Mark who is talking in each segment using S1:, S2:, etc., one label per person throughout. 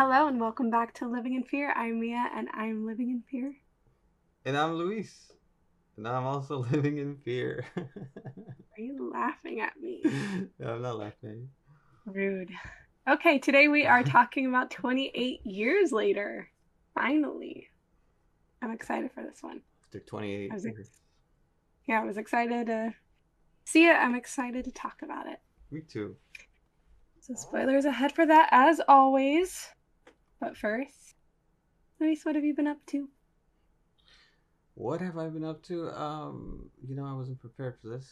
S1: Hello and welcome back to Living in Fear. I'm Mia and I'm living in fear.
S2: And I'm Luis. And I'm also living in fear.
S1: Are you laughing at me?
S2: No, I'm not laughing.
S1: Rude. Okay, today we are talking about 28 years later. Finally. I'm excited for this one.
S2: After
S1: I
S2: 28
S1: was
S2: years.
S1: ex yeah, I was excited to see it. I'm excited to talk about it.
S2: Me too.
S1: So spoilers ahead for that as always. But first, Luis, what have you been up to?
S2: What have I been up to? I wasn't prepared for this.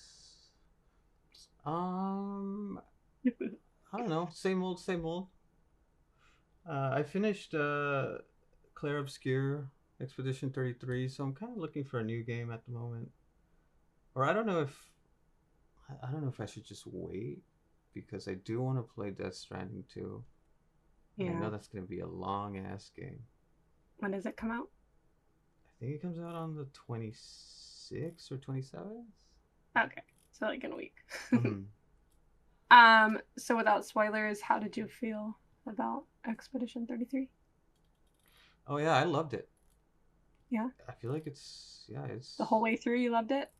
S2: Um, I don't know. Same old, same old. I finished Claire Obscure Expedition 33, so I'm kind of looking for a new game at the moment. Or I don't know if I should just wait because I do want to play Death Stranding too. And I
S1: Yeah.
S2: know that's going to be a long ass game.
S1: When does it come out?
S2: I think it comes out on the 26th or 27th.
S1: Okay, so like in a week.
S2: Mm-hmm.
S1: So without spoilers, how did you feel about Expedition 33?
S2: Oh yeah, I loved it.
S1: Yeah,
S2: I feel like
S1: the whole way through you loved it?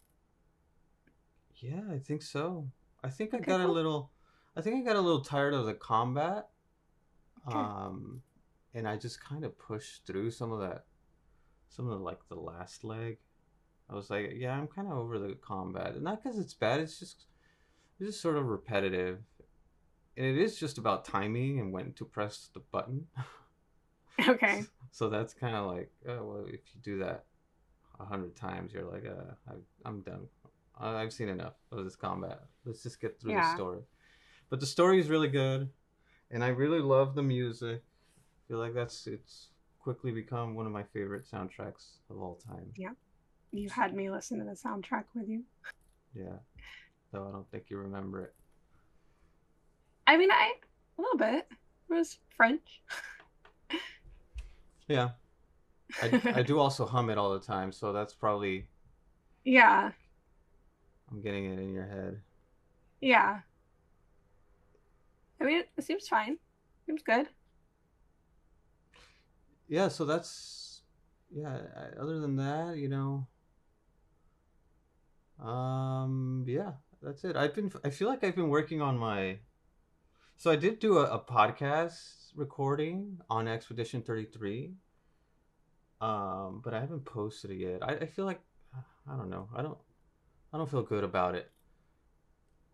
S2: yeah, I think so. I think I
S1: Okay,
S2: got a
S1: cool.
S2: little, I think I got a little tired of the combat,
S1: Okay.
S2: um, and I just kind of pushed through some of the, like the last leg. I was like, yeah, I'm kind of over the combat, and not because it's bad. It's just sort of repetitive, and it is just about timing and when to press the button.
S1: Okay.
S2: So that's kind of like, oh, well, if you do that 100 times, you're like, I'm done. I've seen enough of this combat. Let's just get through the
S1: Yeah.
S2: story. But the story is really good, and I really love the music. I feel like it's quickly become one of my favorite soundtracks of all time.
S1: Yeah. You had me listen to the soundtrack with you.
S2: Yeah, though I don't think you remember it.
S1: I mean, a little bit. It was French.
S2: Yeah, I do also hum it all the time, so that's probably
S1: Yeah.
S2: I'm getting it in your head.
S1: Yeah. I mean, it seems fine. Seems good.
S2: Yeah, so that's yeah. Other than that, yeah, that's it. I feel like I've been working on my. So I did do a podcast recording on Expedition 33, but I haven't posted it yet. I feel like I don't know. I don't feel good about it.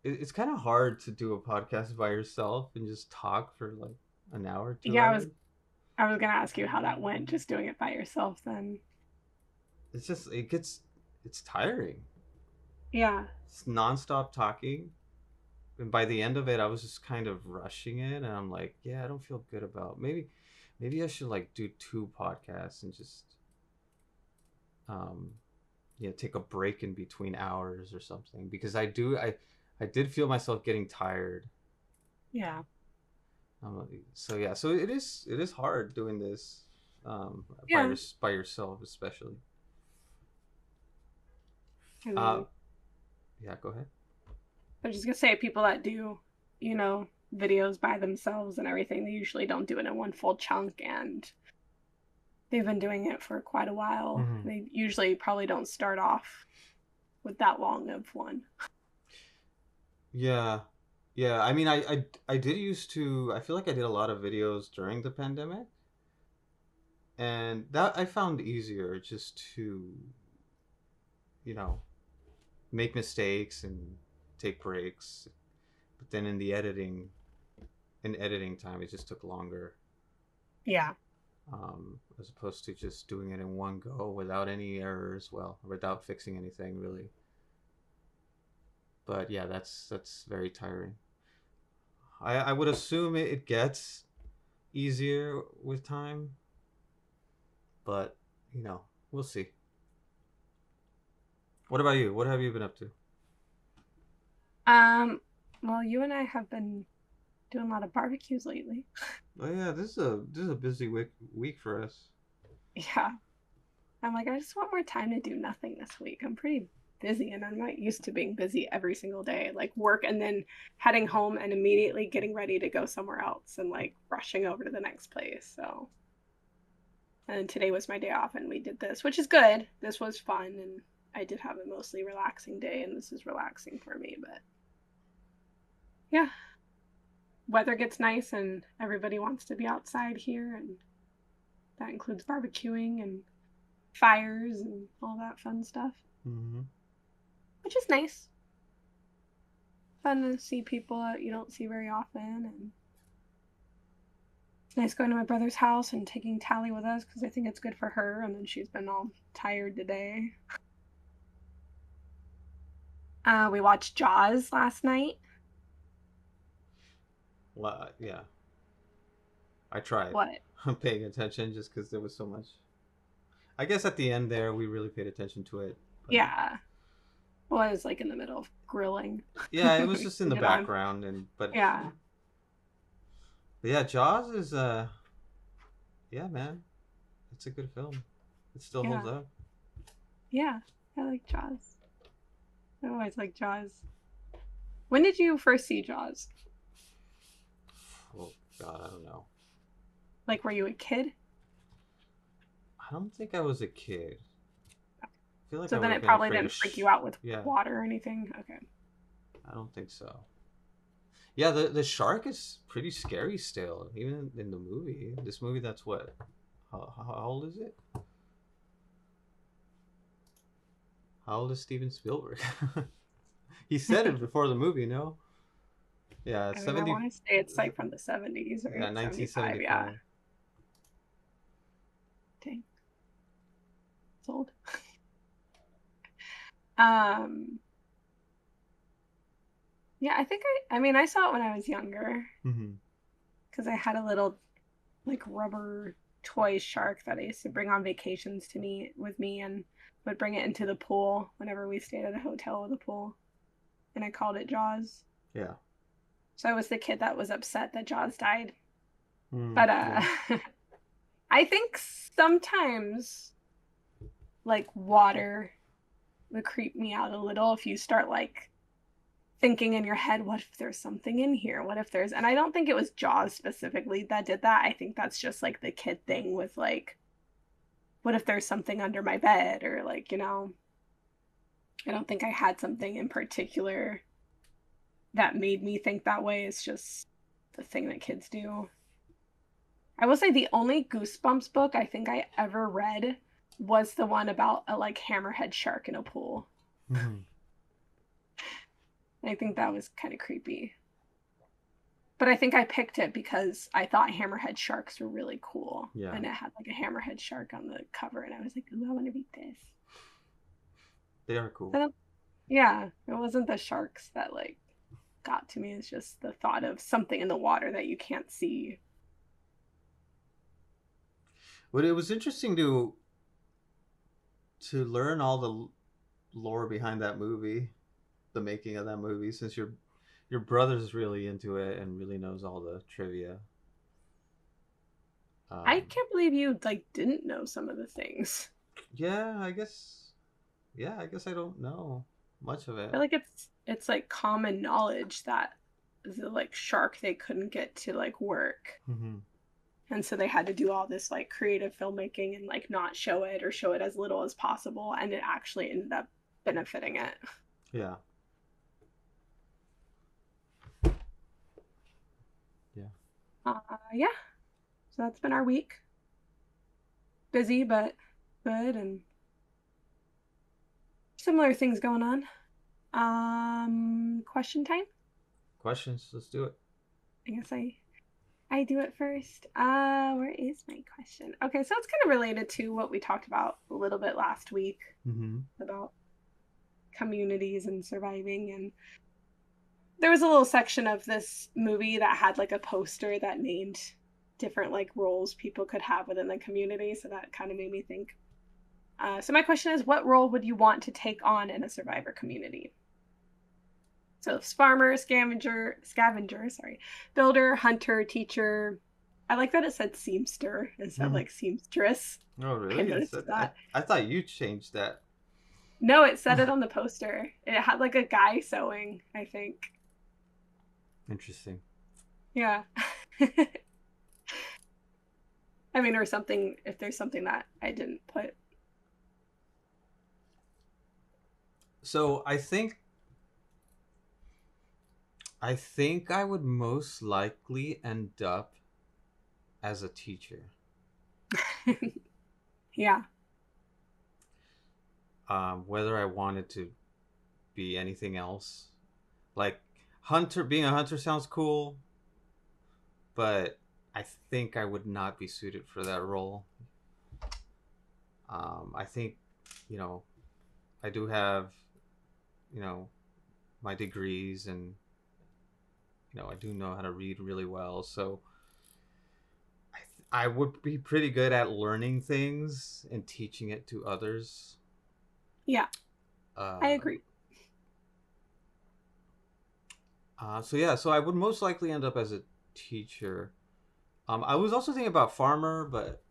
S2: It's kind of hard to do a podcast by yourself and just talk for like an hour, two
S1: Yeah,
S2: hours.
S1: I was gonna ask you how that went, just doing it by yourself then.
S2: It's just it's tiring.
S1: Yeah.
S2: It's nonstop talking, and by the end of it, I was just kind of rushing it, and I'm like, yeah, I don't feel good about maybe I should like do two podcasts and just um take a break in between hours or something because I did feel myself getting tired.
S1: Yeah.
S2: So yeah, so it is hard doing this
S1: Yeah.
S2: by yourself especially.
S1: I
S2: Uh
S1: mean,
S2: yeah, go ahead.
S1: I was just gonna say people that do, videos by themselves and everything, they usually don't do it in one full chunk and they've been doing it for quite a while.
S2: Hmm.
S1: They usually probably don't start off with that long of one.
S2: Yeah. Yeah, I mean I did used to I feel like I did a lot of videos during the pandemic, and that I found easier just to, you know, make mistakes and take breaks. But then in editing time, it just took longer,
S1: Yeah.
S2: as opposed to just doing it in one go without any errors, well, without fixing anything really. But yeah, that's very tiring. I would assume it gets easier with time, but we'll see. What about you? What have you been up to?
S1: Um, well, you and I have been doing a lot of barbecues lately.
S2: Oh yeah, this is a busy week for us.
S1: Yeah. I'm like, I just want more time to do nothing this week. I'm pretty busy, and I'm not used to being busy every single day, like work and then heading home and immediately getting ready to go somewhere else and like rushing over to the next place. So, and today was my day off and we did this, which is good. This was fun and I did have a mostly relaxing day and this is relaxing for me, but yeah, weather gets nice and everybody wants to be outside here and that includes barbecuing and fires and all that fun stuff,
S2: Mm-hmm.
S1: which is nice. Fun to see people that you don't see very often, and it's nice going to my brother's house and taking Tally with us because I think it's good for her. And then she's been all tired today. We watched Jaws last night.
S2: Well, yeah, I tried
S1: What?
S2: paying attention just because there was so much. I guess at the end there, we really paid attention to it. But
S1: Yeah. Well, I was like in the middle of grilling.
S2: yeah, it was just in the
S1: It on.
S2: background, and
S1: Yeah.
S2: but yeah, Jaws is yeah, man, it's a good film. It still holds
S1: Yeah.
S2: up.
S1: Yeah. I like Jaws. I always like Jaws. When did you first see Jaws?
S2: Oh God, I don't know.
S1: Like, were you a kid?
S2: I don't think I was a kid. I feel like
S1: So
S2: I
S1: then
S2: would have
S1: it
S2: been
S1: probably
S2: afraid
S1: didn't
S2: of.
S1: freak you out with
S2: Yeah,
S1: water or anything. Okay.
S2: I don't think so. Yeah, the shark is pretty scary still, even in the movie. This movie, that's what? How old is it? How old is Steven Spielberg? He said it before the movie, no? Yeah,
S1: I mean, I
S2: 70.
S1: want to say it's like from the 70s,
S2: Yeah,
S1: right? 75, yeah.
S2: 1975.
S1: Dang, it's old. Um, yeah, I mean, I saw it when I was younger
S2: Mm-hmm.
S1: because I had a little like rubber toy shark that I used to bring on vacations to me with me and would bring it into the pool whenever we stayed at a hotel with a pool. And I called it Jaws.
S2: Yeah.
S1: So I was the kid that was upset that Jaws died.
S2: Mm,
S1: But
S2: yeah.
S1: I think sometimes like water would creep me out a little if you start like thinking in your head, what if there's something in here? What if there's, and I don't think it was Jaws specifically that did that. I think that's just like the kid thing with like, what if there's something under my bed? Or like, I don't think I had something in particular that made me think that way. It's just the thing that kids do. I will say the only Goosebumps book I think I ever read was the one about a like hammerhead shark in a pool.
S2: Mm-hmm.
S1: I think that was kind of creepy. But I think I picked it because I thought hammerhead sharks were really cool.
S2: Yeah.
S1: And it had like a hammerhead shark on the cover. And I was like, ooh, I want to read this.
S2: They are cool.
S1: So, yeah, it wasn't the sharks that like got to me. It's just the thought of something in the water that you can't see.
S2: But it was interesting to learn all the lore behind that movie, the making of that movie, since your brother's really into it and really knows all the trivia.
S1: I
S2: Um,
S1: can't believe you like didn't know some of the things.
S2: yeah, I guess. Yeah, I guess I don't know much of
S1: I
S2: it.
S1: feel like it's like common knowledge that the like shark they couldn't get to like work.
S2: Mm-hmm.
S1: And so they had to do all this like creative filmmaking and like not show it or show it as little as possible. And it actually ended up benefiting it.
S2: Yeah. Yeah.
S1: Yeah. So that's been our week. Busy, but good and similar things going on. Question time?
S2: Questions? Let's do it.
S1: I guess I do it first. Where is my question? Okay, so it's kind of related to what we talked about a little bit last week
S2: Mm-hmm.
S1: about communities and surviving. And there was a little section of this movie that had like a poster that named different like roles people could have within the community. So that kind of made me think. So my question is, what role would you want to take on in a survivor community? So farmer, scavenger, sorry, builder, hunter, teacher. I like that it said seamster instead of
S2: Mm-hmm.
S1: like seamstress.
S2: Oh,
S1: I
S2: really?
S1: noticed that.
S2: I thought you changed that.
S1: No, it said it on the poster. It had like a guy sewing, I think.
S2: Interesting.
S1: Yeah. I mean, or something, if there's something that I didn't put.
S2: So I think I would most likely end up as a teacher.
S1: Yeah.
S2: Whether I wanted to be anything else, like being a hunter sounds cool, but I think I would not be suited for that role. I think, you know, I do have, you know, my degrees, and I do know how to read really well. So I would be pretty good at learning things and teaching it to others.
S1: Yeah, I
S2: Um,
S1: agree.
S2: so yeah, so I would most likely end up as a teacher. I was also thinking about farmer, but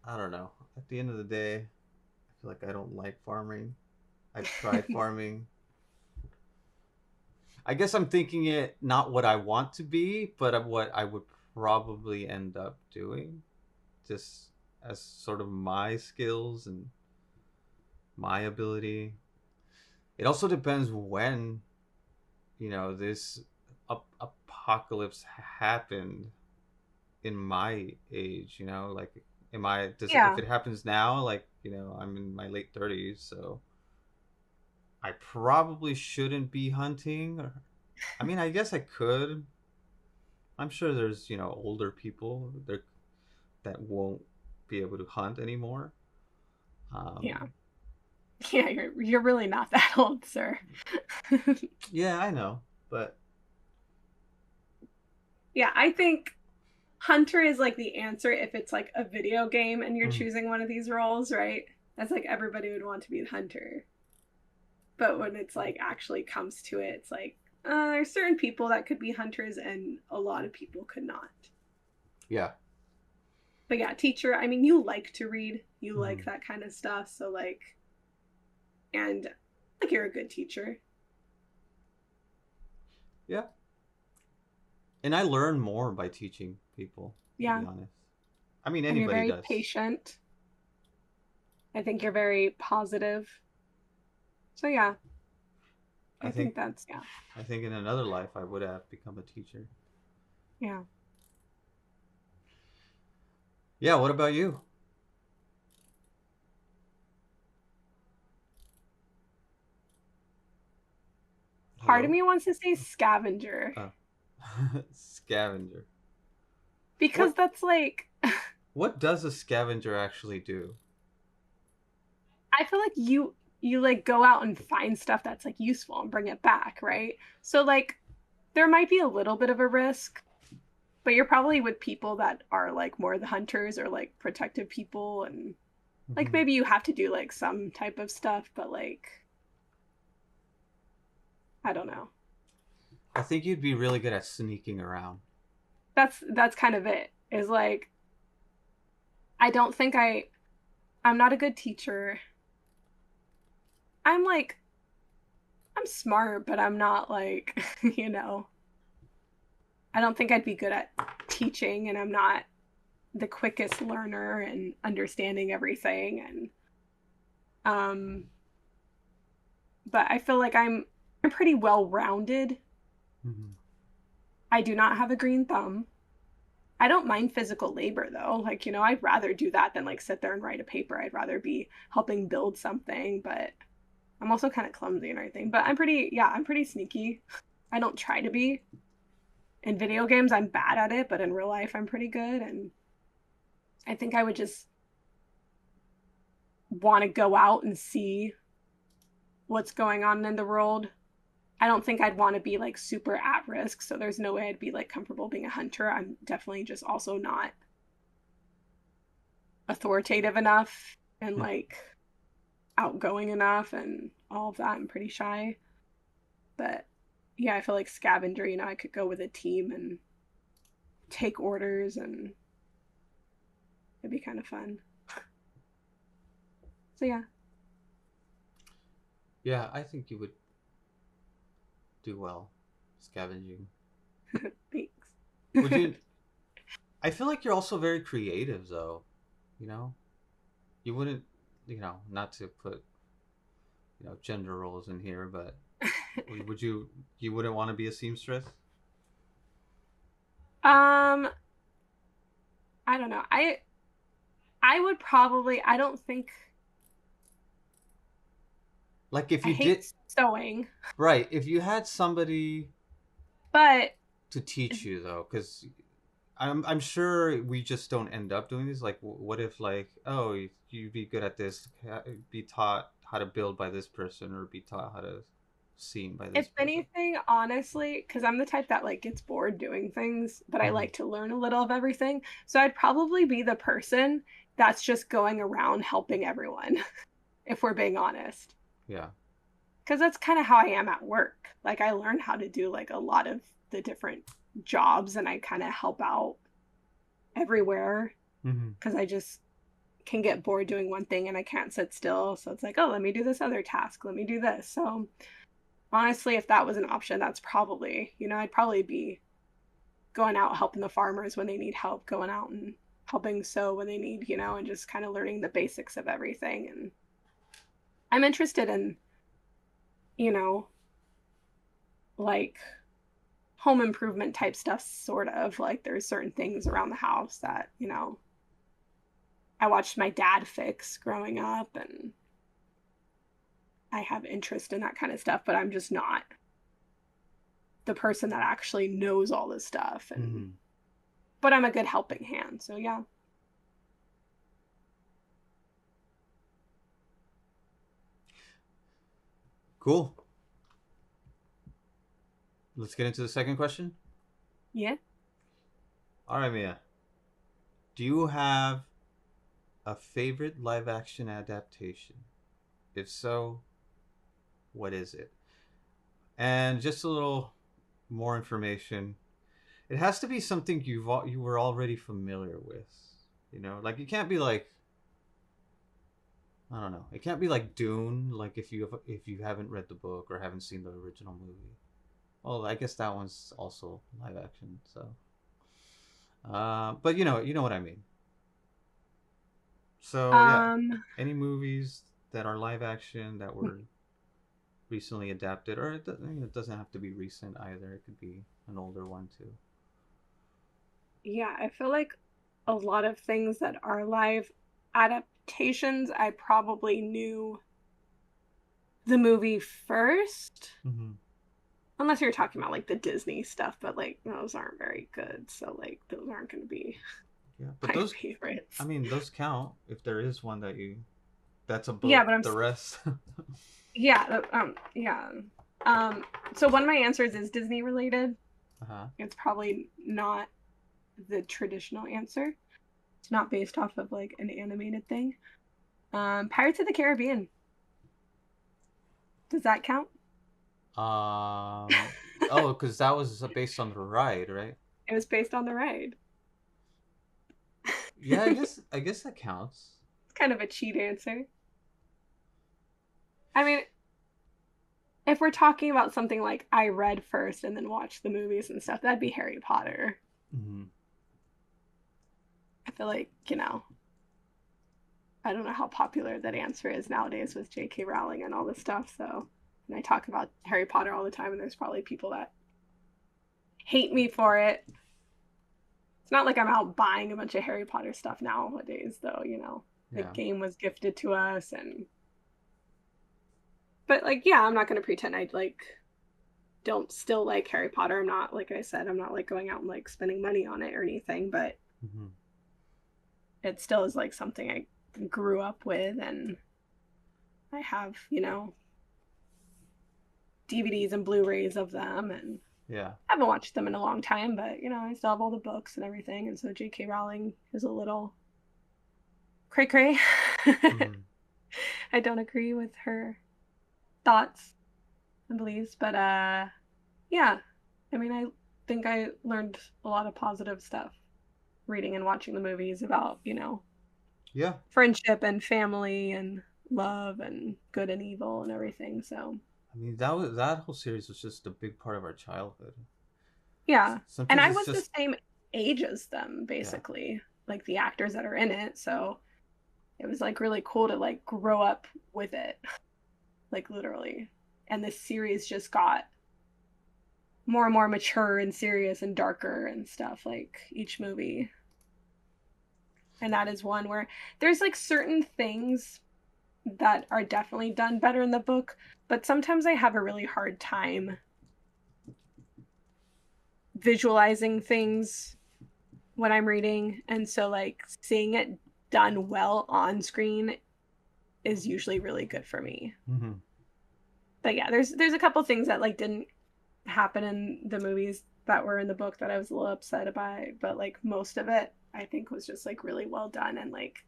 S2: I don't know. At the end of the day, I feel like I don't like farming. I've tried farming. I guess I'm thinking it not what I want to be, but of what I would probably end up doing, just as sort of my skills and my ability. It also depends when, this apocalypse happened in my age, like, if
S1: Yeah.
S2: it happens now, like, I'm in my late 30s, so I probably shouldn't be hunting. I mean, I guess I could. I'm sure there's, older people there that won't be able to hunt anymore.
S1: Yeah.
S2: Um,
S1: Yeah, you're really not that old, sir.
S2: yeah, I know, but
S1: Yeah, I think Hunter is like the answer if it's like a video game and you're
S2: mhm.
S1: choosing one of these roles, right? That's like everybody would want to be the Hunter. But when it's like actually comes to it, it's like there's certain people that could be hunters and a lot of people could not.
S2: Yeah.
S1: But yeah, teacher, I mean, you like to read, you like
S2: Mhm.
S1: that kind of stuff. So, like, and like you're a good teacher.
S2: Yeah. And I learn more by teaching people, to be
S1: Yeah.
S2: honest. I mean,
S1: And you're
S2: anybody
S1: very
S2: does.
S1: patient. I think you're very positive. So, yeah,
S2: I
S1: I
S2: think
S1: think that's, yeah.
S2: I think in another life I would have become a teacher.
S1: Yeah.
S2: Yeah, what about you?
S1: Part of
S2: Hello?
S1: me wants to say scavenger
S2: Oh. Scavenger.
S1: because
S2: What
S1: that's like,
S2: what does a scavenger actually do?
S1: I feel like you like go out and find stuff that's like useful and bring it back, right? So like there might be a little bit of a risk, but you're probably with people that are like more the hunters or like protective people and like
S2: Mhm.
S1: maybe you have to do like some type of stuff, but like I don't know.
S2: I think you'd be really good at sneaking around.
S1: That's kind of it. Is like I don't think I'm not a good teacher. I'm like I'm smart, but I'm not like, I don't think I'd be good at teaching and I'm not the quickest learner and understanding everything and um but I feel like I'm pretty well rounded.
S2: Mhm.
S1: I do not have a green thumb. I don't mind physical labor though. Like, I'd rather do that than like sit there and write a paper. I'd rather be helping build something, but I'm also kind of clumsy and everything. But I'm pretty sneaky. I don't try to be. In video games, I'm bad at it, but in real life, I'm pretty good. And I think I would just want to go out and see what's going on in the world. I don't think I'd want to be like super at risk. So there's no way I'd be like comfortable being a hunter. I'm definitely just also not authoritative enough and like outgoing enough and all of that. I'm pretty shy. But yeah, I feel like scavenger, I could go with a team and take orders and it'd be kind of fun. So yeah.
S2: Yeah, I think you would do well scavenging. Would
S1: Thanks.
S2: you? I feel like you're also very creative, though. You know, you wouldn't. Not to put gender roles in here, but would you? You wouldn't want to be a seamstress?
S1: um, I don't know. I would probably. I don't think
S2: Like if
S1: I
S2: you
S1: hate
S2: did,
S1: sewing,
S2: right? If you had somebody
S1: but
S2: to teach you, though, because I'm sure we just don't end up doing this. Like, what if like, oh, you'd be good at this, be taught how to build by this person, or be taught how to seam by
S1: if
S2: this person.
S1: anything, honestly, because I'm the type that like gets bored doing things, but I
S2: Hmm.
S1: like to learn a little of everything. So I'd probably be the person that's just going around helping everyone, if we're being honest.
S2: Yeah.
S1: Because that's kind of how I am at work. Like I learned how to do like a lot of the different jobs and I kind of help out everywhere
S2: Hmm.
S1: because I just can get bored doing one thing and I can't sit still. So it's like, oh, let me do this other task. Let me do this. So honestly, if that was an option, that's probably, I'd probably be going out helping the farmers when they need help, going out and helping sow when they need, and just kind of learning the basics of everything. And I'm interested in, you know, like home improvement type stuff, sort of. Like there's certain things around the house that, I watched my dad fix growing up and I have interest in that kind of stuff, but I'm just not the person that actually knows all this stuff. And
S2: Hmm.
S1: but I'm a good helping hand. So yeah.
S2: Cool. Let's get into the second question.
S1: Yeah.
S2: All right, Mia. Do you have a favorite live action adaptation? If so, what is it? And just a little more information. It has to be something you were already familiar with. Like it can't be like, I don't know. It can't be like Dune. Like if you haven't read the book or haven't seen the original movie. Well, I guess that one's also live action. So, but you know what I mean. So yeah,
S1: Um
S2: any movies that are live action that were recently adapted, or it doesn't have to be recent either. It could be an older one too.
S1: yeah, I feel like a lot of things that are live adaptations, I probably knew the movie first.
S2: Mm-hmm.
S1: Unless you're talking about like the Disney stuff, but like those aren't very good. So like those aren't going to be
S2: Yeah, but
S1: my
S2: those, I
S1: favorites.
S2: mean, those count if there is one that's
S1: Yeah,
S2: above
S1: but
S2: the rest.
S1: yeah, yeah. Um, so one of my answers is Disney related.
S2: Uh-huh.
S1: It's probably not the traditional answer. It's not based off of like an animated thing. Pirates of the Caribbean. Does that count?
S2: Um. Oh, because that was based on the ride, right?
S1: It was based on the ride.
S2: Yeah,
S1: It's
S2: I guess that counts.
S1: kind of a cheat answer. I mean, if we're talking about something like I read first and then watched the movies and stuff, that'd be Harry Potter.
S2: Mm-hmm.
S1: I feel like, I don't know how popular that answer is nowadays with J.K. Rowling and all this stuff. So, and I talk about Harry Potter all the time, and there's probably people that hate me for it. It's not like I'm out buying a bunch of Harry Potter stuff nowadays, though, the
S2: Yeah.
S1: game was gifted to us. But like, yeah, I'm not going to pretend I like don't still like Harry Potter. I'm not, like I said, I'm not like going out and like spending money on it or anything, but
S2: Mm-hmm.
S1: it still is like something I grew up with and I have, DVDs and Blu-rays of them and
S2: Yeah.
S1: I haven't watched them in a long time, but I still have all the books and everything. And so J.K. Rowling is a little cray cray.
S2: Mm-hmm.
S1: I don't agree with her thoughts and beliefs, but yeah. I mean, I think I learned a lot of positive stuff reading and watching the movies about,
S2: Yeah.
S1: friendship and family and love and good and evil and everything. So
S2: I mean, that whole series was just a big part of our childhood.
S1: yeah. And
S2: Sometimes
S1: I
S2: it's
S1: was the
S2: just
S1: same age as them,
S2: yeah.
S1: basically, like the actors that are in it. So it was like really cool to like grow up with it, like literally. And this series just got more and more mature and serious and darker and stuff, like each movie. And that is one where there's like certain things that are definitely done better in the book, but sometimes I have a really hard time visualizing things when I'm reading. And so, like, seeing it done well on screen is usually really good for me.
S2: Mm-hmm.
S1: But yeah, there's a couple things that like didn't happen in the movies that were in the book that I was a little upset about, but like most of it I think was just like really well done and like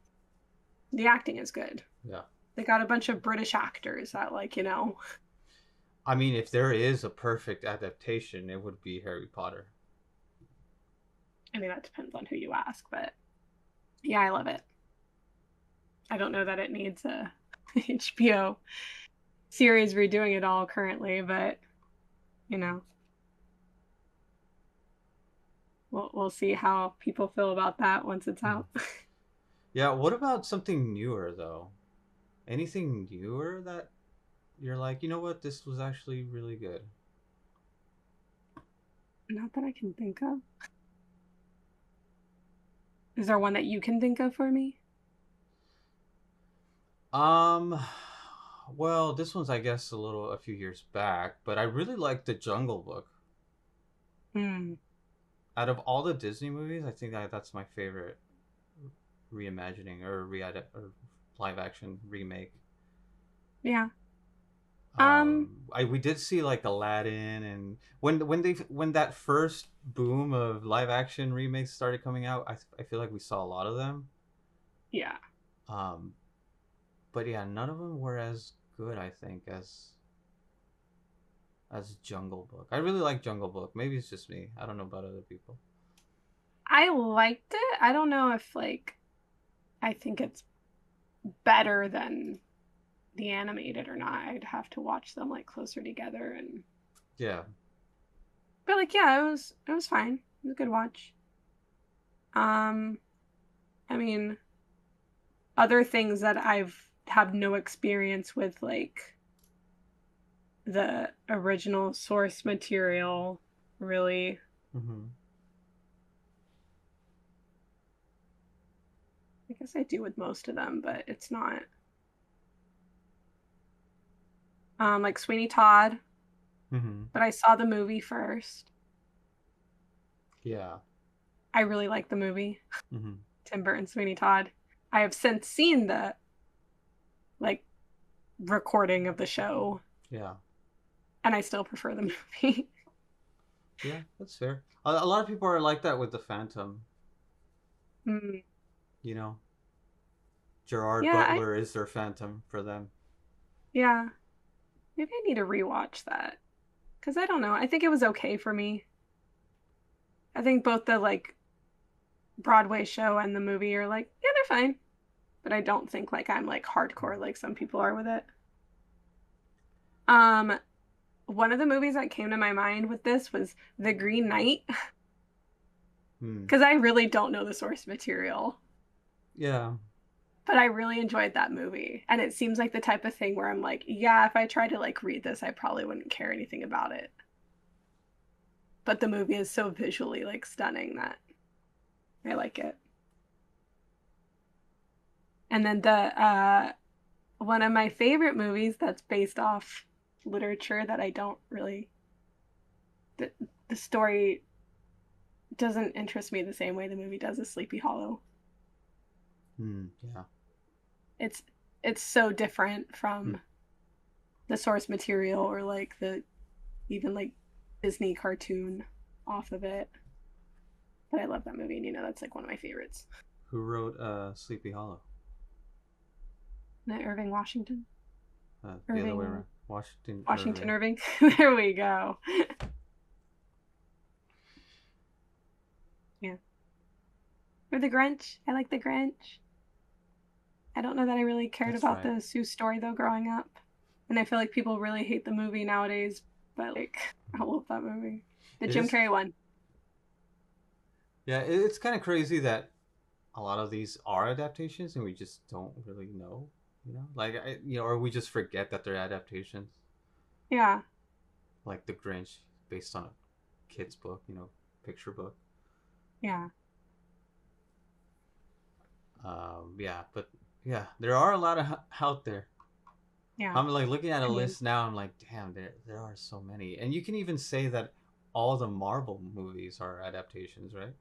S1: the acting is good.
S2: Yeah.
S1: They got a bunch of British actors that like,
S2: I mean, if there is a perfect adaptation, it would be Harry Potter.
S1: I mean that depends on who you ask, but yeah, I love it. I don't know that it needs a HBO series redoing it all currently, but you know, we'll see how people feel about that once it's
S2: Hmm.
S1: out.
S2: Yeah. What about something newer though? Anything newer that you're like, you know what, this was actually really good.
S1: Not that I can think of. Is there one that you can think of for me?
S2: Um, well, this one's I guess a few years back, but I really like The Jungle Book.
S1: Hmm.
S2: Out of all the Disney movies, I think that's my favorite reimagining or or live action remake.
S1: Yeah. Um,
S2: We did see like Aladdin, and when that first boom of live action remakes started coming out, I feel like we saw a lot of them.
S1: yeah.
S2: Um, but yeah, none of them were as good, I think, as Jungle Book. I really like Jungle Book. Maybe it's just me. I don't know about other people.
S1: I liked it. I don't know if like I think it's better than the animated or not. I'd have to watch them like closer together and
S2: Yeah.
S1: but like yeah, it was fine. It was a good watch. Um, I mean, other things that I've have no experience with like the original source material really.
S2: Mm-hmm.
S1: I guess I do with most of them, but it's not like Sweeney Todd,
S2: Mm-hmm.
S1: but I saw the movie first.
S2: Yeah.
S1: I really like the movie.
S2: Mm-hmm.
S1: Tim Burton Sweeney Todd. I have since seen the like recording of the show
S2: Yeah.
S1: and I still prefer the movie.
S2: Yeah. That's fair. A lot of people are like that with the Phantom.
S1: Mm,
S2: You know, Gerard
S1: yeah,
S2: Butler is their Phantom for them.
S1: yeah. Maybe I need to rewatch that because I don't know. I think it was okay for me. I think both the like Broadway show and the movie are like, yeah, they're fine. But I don't think like I'm like hardcore like some people are with it. Um, one of the movies that came to my mind with this was The Green Knight
S2: Hmm.
S1: because I really don't know the source material,
S2: Yeah.
S1: but I really enjoyed that movie. And it seems like the type of thing where I'm like, yeah, if I tried to like read this, I probably wouldn't care anything about it. But the movie is so visually like stunning that I like it. And then the one of my favorite movies that's based off literature that I don't really the, the story doesn't interest me the same way the movie does is Sleepy Hollow.
S2: Hmm. Yeah.
S1: It's it's so different
S2: Hmm.
S1: from the source material or like the even like Disney cartoon off of it. But I love that movie and that's like one of my favorites.
S2: Who wrote Sleepy Hollow?
S1: Irving Washington.
S2: The other way
S1: Irving
S2: around. Washington
S1: Washington
S2: Irving.
S1: Irving. There we go. Yeah. Or the Grinch. I like the Grinch. I don't know that I really cared
S2: That's
S1: about
S2: right.
S1: the Sue story though growing up. And I feel like people really hate the movie nowadays, but like I love that movie. The
S2: It
S1: Jim
S2: is.
S1: Carrey one.
S2: Yeah, it's kind of crazy that a lot of these are adaptations and we just don't really know. Like or we just forget that they're adaptations.
S1: Yeah.
S2: Like The Grinch, based on a kid's book, picture book.
S1: Yeah.
S2: Yeah, but yeah, there are a lot of out there.
S1: Yeah.
S2: I'm like looking at a
S1: I mean,
S2: list now. I'm like, damn, there are so many, and you can even say that all the Marvel movies are adaptations, right?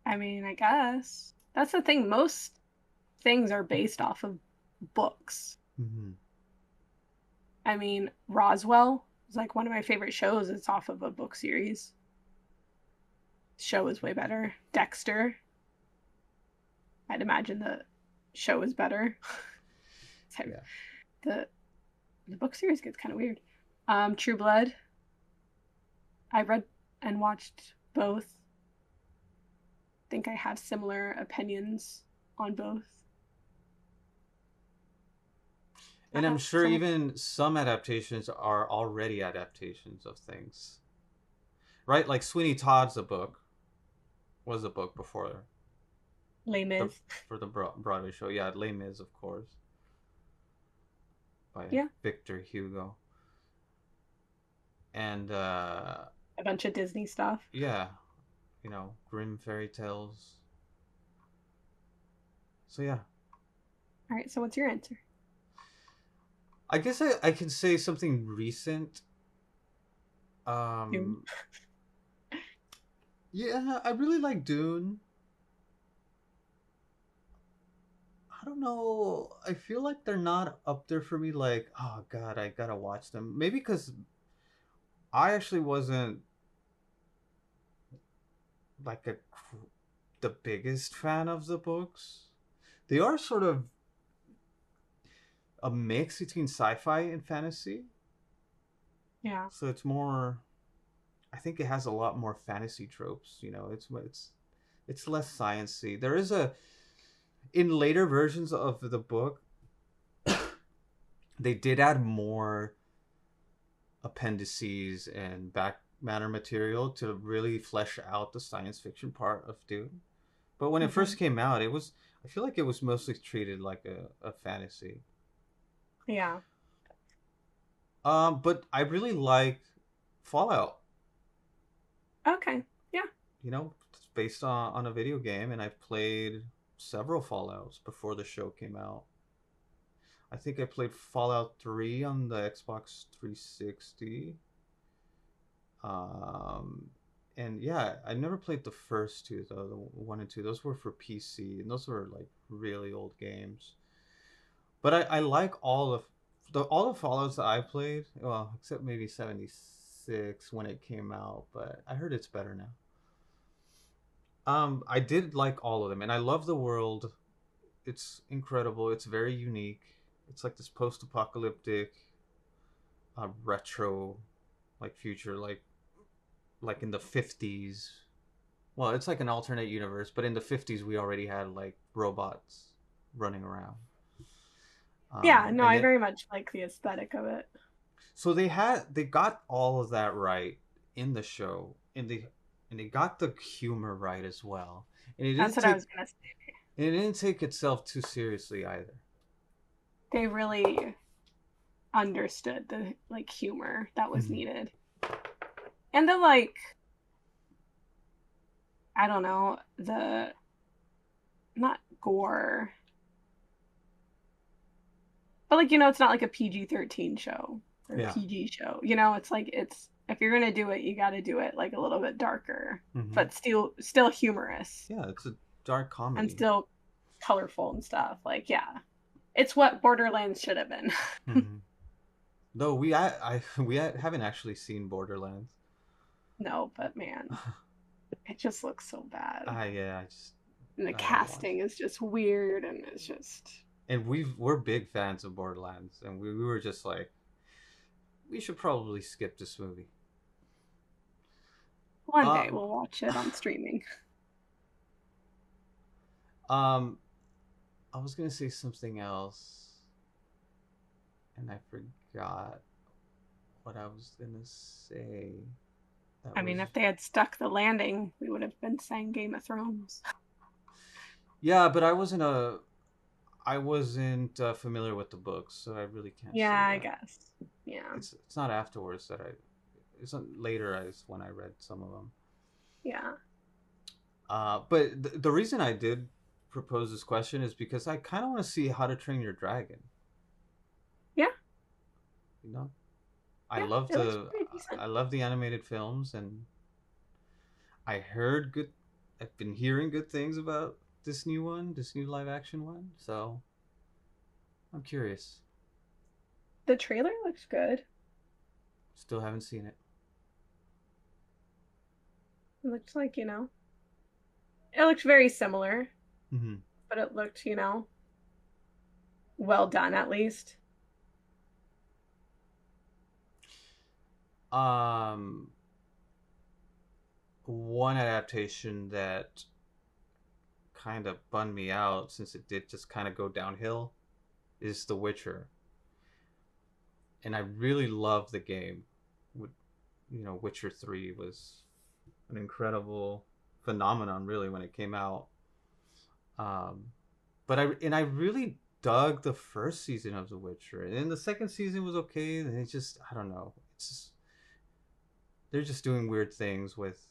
S1: I guess. That's the thing. Most things are based off of books.
S2: Mm-hmm.
S1: I mean, Roswell is like one of my favorite shows. It's off of a book series. Show is way better. Dexter, I'd imagine the show is better. So
S2: Yeah.
S1: the the book series gets kind of weird. True Blood, I read and watched both. Think I have similar opinions on both.
S2: And I'm sure
S1: So
S2: even some adaptations are already adaptations of things, right? Like Sweeney Todd's a book, was a book before
S1: Les
S2: the
S1: Mis.
S2: for the Broadway show. Yeah, Les Mis, of course, by
S1: Yeah,
S2: Victor Hugo. And
S1: a bunch of Disney stuff.
S2: yeah, Grimm fairy tales. So yeah,
S1: All right, so what's your answer?
S2: I guess I can say something recent.
S1: Dune.
S2: Um, yeah, I really like Dune. I don't know. I feel like they're not up there for me. Like, oh god, I gotta watch them. Maybe because I actually wasn't like the biggest fan of the books. They are sort of a mix between sci-fi and fantasy.
S1: Yeah.
S2: So it's more. I think it has a lot more fantasy tropes. It's less sciency. There is a in later versions of the book, they did add more appendices and back matter material to really flesh out the science fiction part of Dune. But when it
S1: Hmm.
S2: first came out, I feel like it was mostly treated like a fantasy.
S1: Yeah.
S2: But I really like Fallout.
S1: Okay. Yeah.
S2: It's based on a video game, and I've played several Fallouts before the show came out. I think I played Fallout 3 on the Xbox 360. Um, and yeah, I never played the first two though, the one and two. Those were for PC, and those were like really old games. But I like all the Fallout's that I played. Well, except maybe 76 when it came out, but I heard it's better now. I did like all of them, and I love the world. It's incredible. It's very unique. It's like this post-apocalyptic, retro, like future, like in the 50s. Well, it's like an alternate universe, but in the 50s we already had like robots running around.
S1: Yeah. No,
S2: And
S1: I
S2: it
S1: very much like the aesthetic of it.
S2: so they got all of that right in the show, and they got the humor right as well. And
S1: That's what I was gonna say.
S2: it didn't take itself too seriously either.
S1: They really understood the like humor that was
S2: Mm-hmm.
S1: needed. And the like I don't know, the not gore. But like, it's not like a PG-13 show or a
S2: Yeah.
S1: PG show. It's like it's if you're gonna do it, you gotta do it like a little bit darker,
S2: Mm-hmm.
S1: but still humorous
S2: Yeah, it's a dark
S1: and
S2: comedy.
S1: still colorful and stuff. Like, yeah. It's what Borderlands should have been.
S2: Mm-hmm. Though we haven't actually seen Borderlands.
S1: No, but man, it just looks so bad.
S2: Yeah, I just
S1: And the
S2: I haven't watched.
S1: casting is just weird and it's just
S2: And we're big fans of Borderlands, and we were just like, we should probably skip this movie.
S1: one day
S2: Um,
S1: we'll watch it on streaming.
S2: um, I was gonna say something else, and I forgot what I was gonna say. That
S1: I mean,
S2: was
S1: if they had stuck the landing, we would have been saying Game of Thrones.
S2: yeah, but I wasn't familiar with the books, so I really can't
S1: Yeah,
S2: say
S1: I
S2: that.
S1: guess. Yeah.
S2: It's not afterwards that I. It's not later as when I read some of them.
S1: Yeah.
S2: But the reason I did propose this question is because I kind of want to see How to Train Your Dragon.
S1: Yeah.
S2: You know,
S1: Yeah. It looks pretty decent.
S2: I love the animated films, and I heard good. I've been hearing good things about this new one, this new live action one. So I'm curious.
S1: The trailer looks good.
S2: Still haven't seen it.
S1: It looks like, it looked very similar,
S2: Mm-hmm.
S1: but it looked, well done at least.
S2: Um, One adaptation that kind of bummed me out since it did just kind of go downhill is The Witcher, and I really love the game. Witcher 3 was an incredible phenomenon, really, when it came out. Um, but I really dug the first season of The Witcher, and then the second season was okay. And it's just I don't know. It's just they're just doing weird things with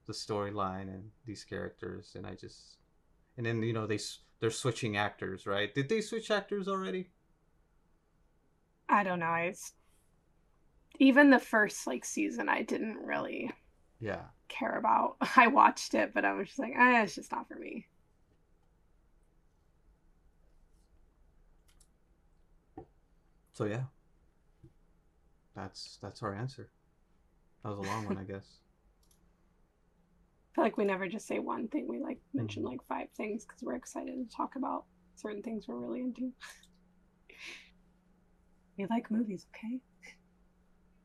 S2: the storyline and these characters, and and then they're switching actors, right? Did they switch actors already?
S1: I don't know. Even the first season I didn't really
S2: Yeah.
S1: care about. I watched it, but I was just like, it's just not for me.
S2: So yeah, that's our answer. That was a long one, I guess.
S1: I feel like we never just say one thing. We mention
S2: Mm-hmm.
S1: five things because we're excited to talk about certain things we're really into. We like movies, okay?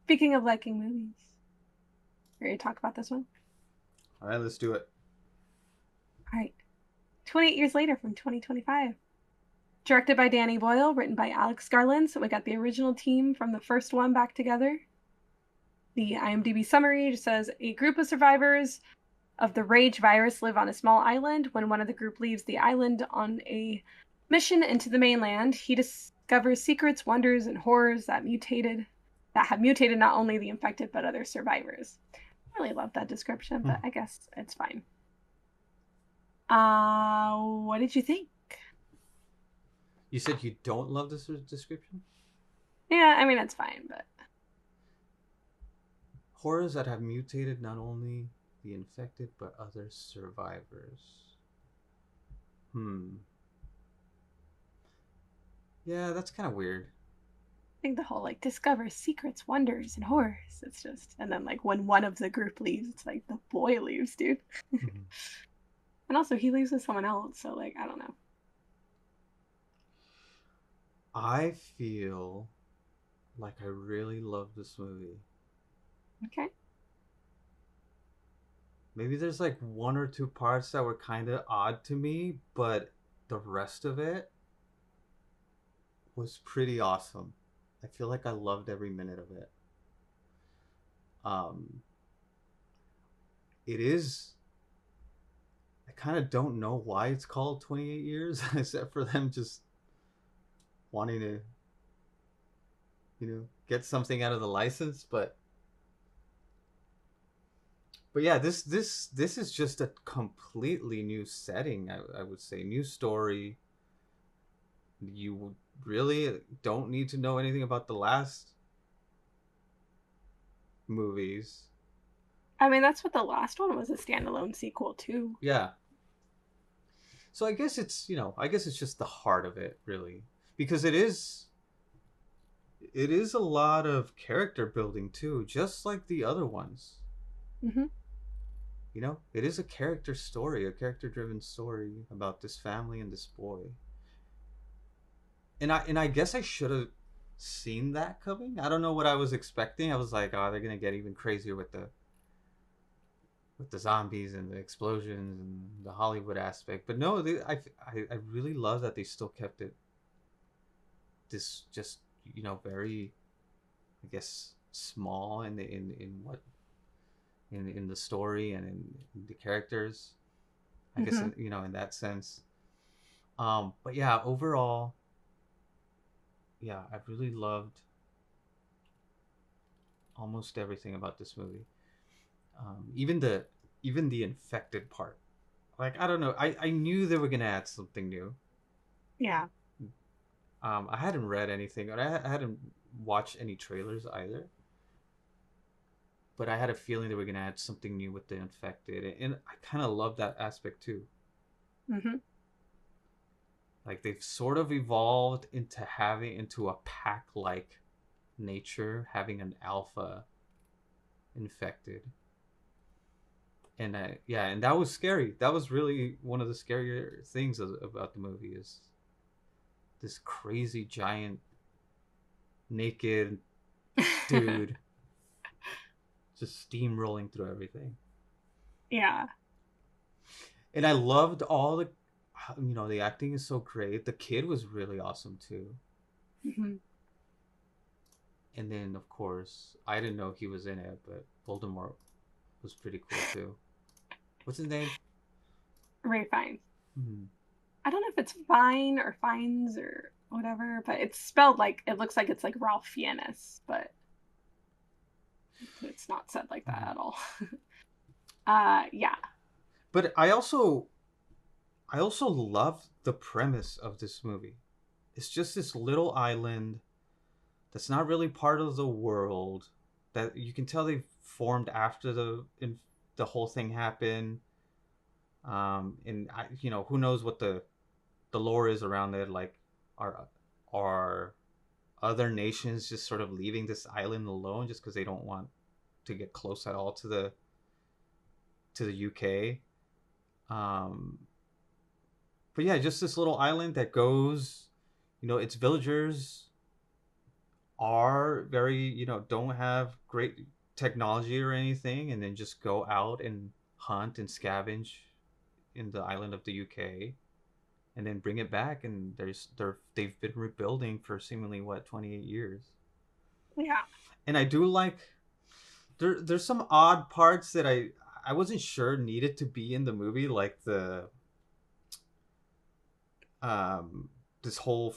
S1: Speaking of liking movies, ready to talk about this one?
S2: All right, let's do it.
S1: All right. 28 Years Later from 2025. Directed by Danny Boyle, written by Alex Garland. So we got the original team from the first one back together. The IMDb summary just says a group of survivors of the Rage virus live on a small island. When one of the group leaves the island on a mission into the mainland, he discovers secrets, wonders, and horrors that have mutated not only the infected but other survivors. I really love that description, but
S2: Hmm.
S1: I guess it's fine. What did you think?
S2: You said you don't love this description?
S1: Yeah, I mean it's fine, but
S2: Horrors that have mutated not only the infected but other survivors. Hmm. Yeah, that's kind of weird.
S1: I think the whole discover secrets, wonders, and horrors. It's just, and then when one of the group leaves, it's like the boy leaves, dude.
S2: Mhm.
S1: And also he leaves with someone else, so I don't know.
S2: I feel like I really love this movie.
S1: Okay.
S2: Maybe there's like one or two parts that were kind of odd to me, but the rest of it was pretty awesome. I feel like I loved every minute of it. Um, it is. I kind of don't know why it's called 28 years, except for them just wanting to, get something out of the license. But yeah, this is just a completely new setting. I would say new story. You really don't need to know anything about the last movies.
S1: I mean, that's what the last one was, a standalone sequel too.
S2: Yeah. So I guess it's just the heart of it, really, because it is a lot of character building too, just like the other ones.
S1: Hmm.
S2: It is a character story, a character driven story about this family and this boy. And I guess I should have seen that coming. I don't know what I was expecting. I was like, oh, they're gonna get even crazier with with the zombies and the explosions and the Hollywood aspect. But no, I really love that they still kept it this just very, I guess, small in what in the story and in the characters. I guess
S1: Hmm.
S2: in that sense. But yeah, overall, yeah, I really loved almost everything about this movie. Even the infected part. Like I don't know, I knew they were gonna add something new.
S1: Yeah.
S2: I hadn't read anything, or I hadn't watched any trailers either. But I had a feeling they were gonna add something new with the infected, and I kind of love that aspect too.
S1: Hmm.
S2: Like they've sort of evolved into a pack-like nature, having an alpha infected, and yeah, and that was scary. That was really one of the scarier things about the movie is this crazy giant naked dude just steamrolling through everything.
S1: Yeah.
S2: And I loved all the acting is so great. The kid was really awesome too.
S1: Hmm.
S2: And then of course I didn't know he was in it, but Voldemort was pretty cool too. What's his name?
S1: Ray Fiennes.
S2: Hmm.
S1: I don't know if it's Fine or Fines or whatever, but it's spelled like it looks like it's like Ralph Fiennes, but it's not said like that
S2: Hmm.
S1: at all. Yeah.
S2: But I also love the premise of this movie. It's just this little island that's not really part of the world, that you can tell they formed after the whole thing happened. And who knows what the lore is around it. Like, are other nations just sort of leaving this island alone just because they don't want to get close at all to the UK? Um, but yeah, just this little island that goes, its villagers are very, don't have great technology or anything, and then just go out and hunt and scavenge in the island of the UK, and then bring it back, and they've been rebuilding for seemingly what 28 years.
S1: Yeah.
S2: And I do like there's some odd parts that I wasn't sure needed to be in the movie, like the um this whole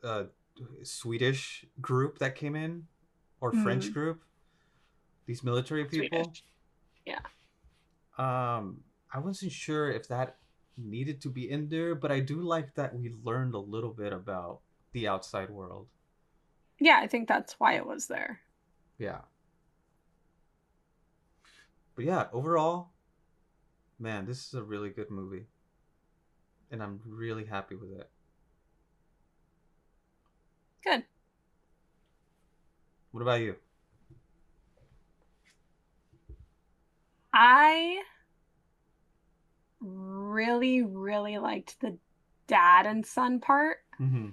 S2: uh Swedish group that came in, or French
S1: Mm,
S2: group, these military people.
S1: Swedish. Yeah.
S2: I wasn't sure if that needed to be in there, but I do like that we learned a little bit about the outside world.
S1: Yeah, I think that's why it was there.
S2: Yeah. But yeah, overall, man, this is a really good movie, and I'm really happy with it.
S1: Good.
S2: What about you?
S1: I really, really liked the dad and son part.
S2: Mm-hmm.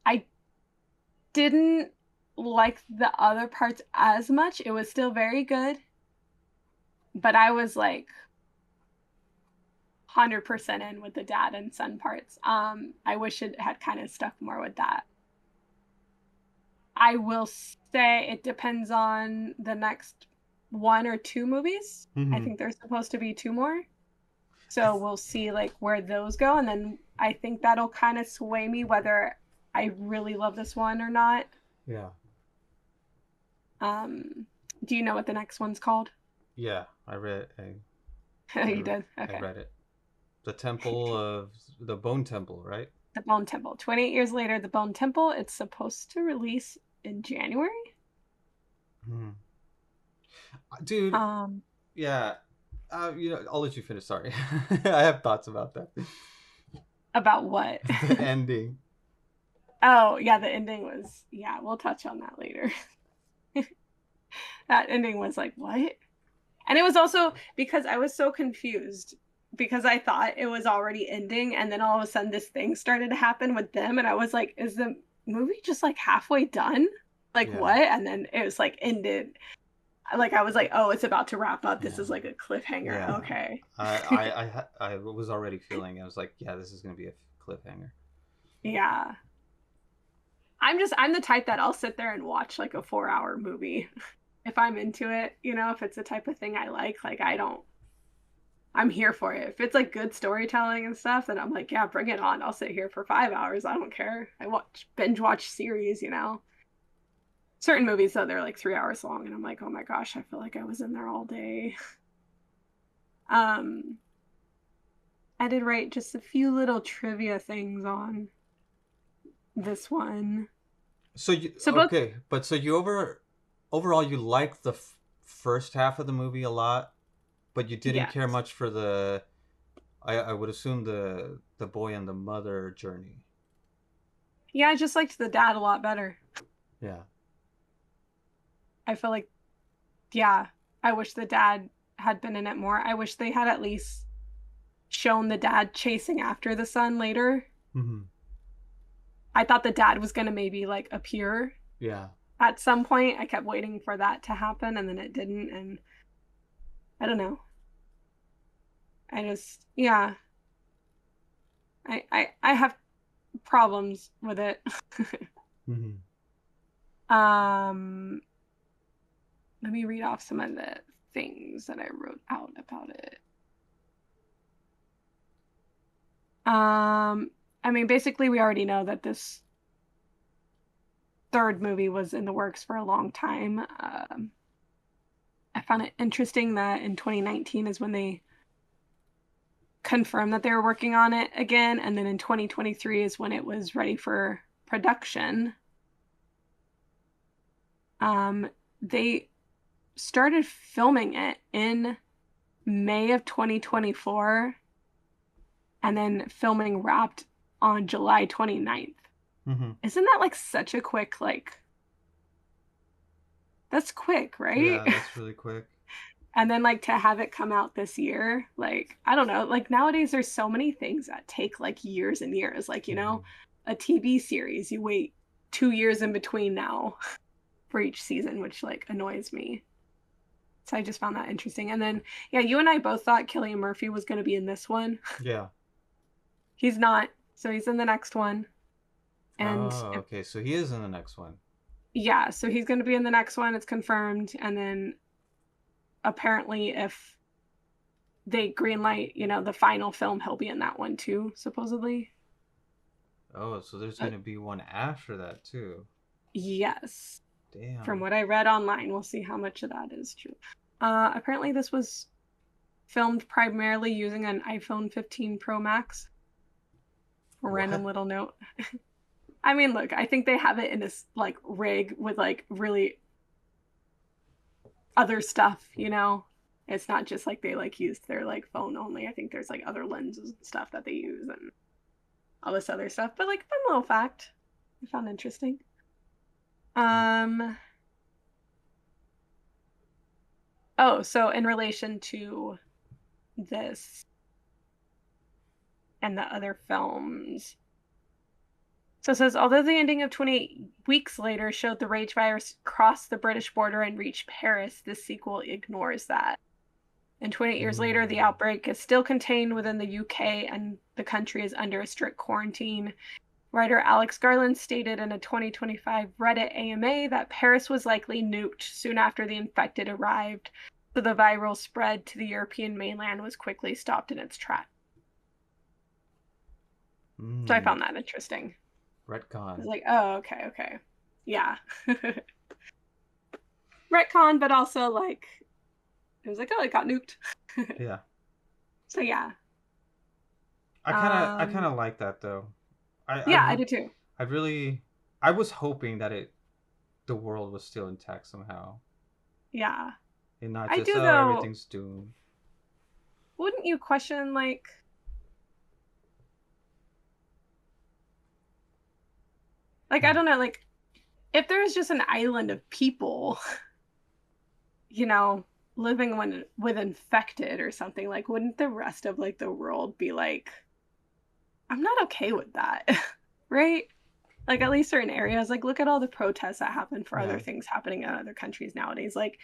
S1: I didn't like the other parts as much. It was still very good, but I was like 100% in with the dad and son parts. I wish it had kind of stuck more with that. I will say it depends on the next one or two movies. I
S2: Mm-hmm.
S1: think there's supposed to be two more.
S2: I
S1: So
S2: th-
S1: we'll see like where those go, and then I think that'll kind of sway me whether I really love this one or not.
S2: yeah.
S1: Um, do you know what the next one's called?
S2: Yeah, I read
S1: You did?
S2: I
S1: Okay.
S2: read it. The Temple of the Bone Temple, right?
S1: The Bone Temple. 28 years later, The Bone Temple. It's supposed to release in January.
S2: Hmm. Dude,
S1: Um,
S2: yeah. I'll let you finish. Sorry, I have thoughts about that.
S1: about what?
S2: The ending.
S1: Oh, yeah, the ending was, yeah, we'll touch on that later. That ending was like, what? And it was also because I was so confused because I thought it was already ending, and then all of a sudden this thing started to happen with them, and I was like, is the movie just like halfway done? Like
S2: Yeah.
S1: what? And then it was like ended. Like I was like, oh, it's about to wrap up. This
S2: Yeah.
S1: is like a cliffhanger.
S2: Yeah.
S1: Okay.
S2: I was already feeling. I was like, yeah, this is gonna be a cliffhanger.
S1: Yeah. I'm the type that I'll sit there and watch like a 4-hour movie if I'm into it, if it's the type of thing I like I don't I'm here for it. If it's like good storytelling and stuff, then I'm like, yeah, bring it on. I'll sit here for 5 hours. I don't care. I binge watch series. Certain movies though, they're like 3 hours long, and I'm like, oh my gosh, I feel like I was in there all day. Um, I did write just a few little trivia things on this one.
S2: So you
S1: So both,
S2: okay, but so you overall you like the first half of the movie a lot, but you didn't care
S1: yes.
S2: much for the I would assume the boy and the mother journey.
S1: Yeah, I just liked the dad a lot better.
S2: Yeah.
S1: I feel like, yeah, I wish the dad had been in it more. I wish they had at least shown the dad chasing after the son later.
S2: Mm-hmm.
S1: I thought the dad was going to maybe like appear
S2: Yeah.
S1: at some point. I kept waiting for that to happen and then it didn't. And I don't know. Yeah, I have problems with it.
S2: Mm-hmm.
S1: um, Let me read off some of the things that I wrote out about it. I mean, basically, we already know that this third movie was in the works for a long time. I found it interesting that in 2019 is when they confirmed that they were working on it again, and then in 2023 is when it was ready for production. They started filming it in May of 2024, and then filming wrapped on July 29th.
S2: Mm-hmm.
S1: Isn't that like such a quick, like, that's quick, right?
S2: Yeah, that's really quick.
S1: And then like to have it come out this year, like, I don't know, like nowadays there's so many things that take like years and years. Like,
S2: Mm-hmm.
S1: a TV series, you wait 2 years in between now for each season, which like annoys me. So I just found that interesting. And then, yeah, you and I both thought Cillian Murphy was going to be in this one.
S2: Yeah.
S1: He's not. So he's in the next one. And
S2: Oh, okay. So he is in the next one.
S1: yeah, so he's going to be in the next one. It's confirmed. And then apparently, if they greenlight, the final film, he'll be in that one too, supposedly.
S2: Oh, so there's
S1: Uh,
S2: gonna be one after that too.
S1: yes. From
S2: Damn.
S1: what I read online, we'll see how much of that is true. Apparently, this was filmed primarily using an iPhone 15 Pro Max. A random
S2: What?
S1: little note. I mean, look, I think they have it in this like rig with like really other stuff. It's not just like they like used their like phone only. I think there's like other lenses and stuff that they use and all this other stuff. But like fun little fact I found interesting. Um oh, so in relation to this and the other films. So it says, although the ending of 28 weeks later showed the rage virus cross the British border and reach Paris, this sequel ignores that. And 28 years later, the
S2: Mm.
S1: outbreak is still contained within the UK and the country is under a strict quarantine. Writer Alex Garland stated in a 2025 Reddit AMA that Paris was likely nuked soon after the infected arrived, so the viral spread to the European mainland was quickly stopped in its tracks. So I
S2: Mm.
S1: found that interesting. I was
S2: Retcon.
S1: like, oh, okay, okay. Yeah. Retcon, but also like it was like, oh, it got nuked.
S2: Yeah.
S1: So yeah.
S2: I kind of like that though.
S1: Yeah, I do too.
S2: I really I was hoping that the world was still intact somehow
S1: Yeah.
S2: and not
S1: I
S2: just
S1: do
S2: oh
S1: though.
S2: everything's doomed.
S1: Wouldn't you question like I
S2: Hmm.
S1: don't know, like if there was just an island of people, you know, living with infected or something, like wouldn't the rest of like the world be like, I'm not okay with that, right? Like at least certain areas, like look at all the protests that happen for other
S2: Yeah.
S1: things happening in other countries nowadays. Like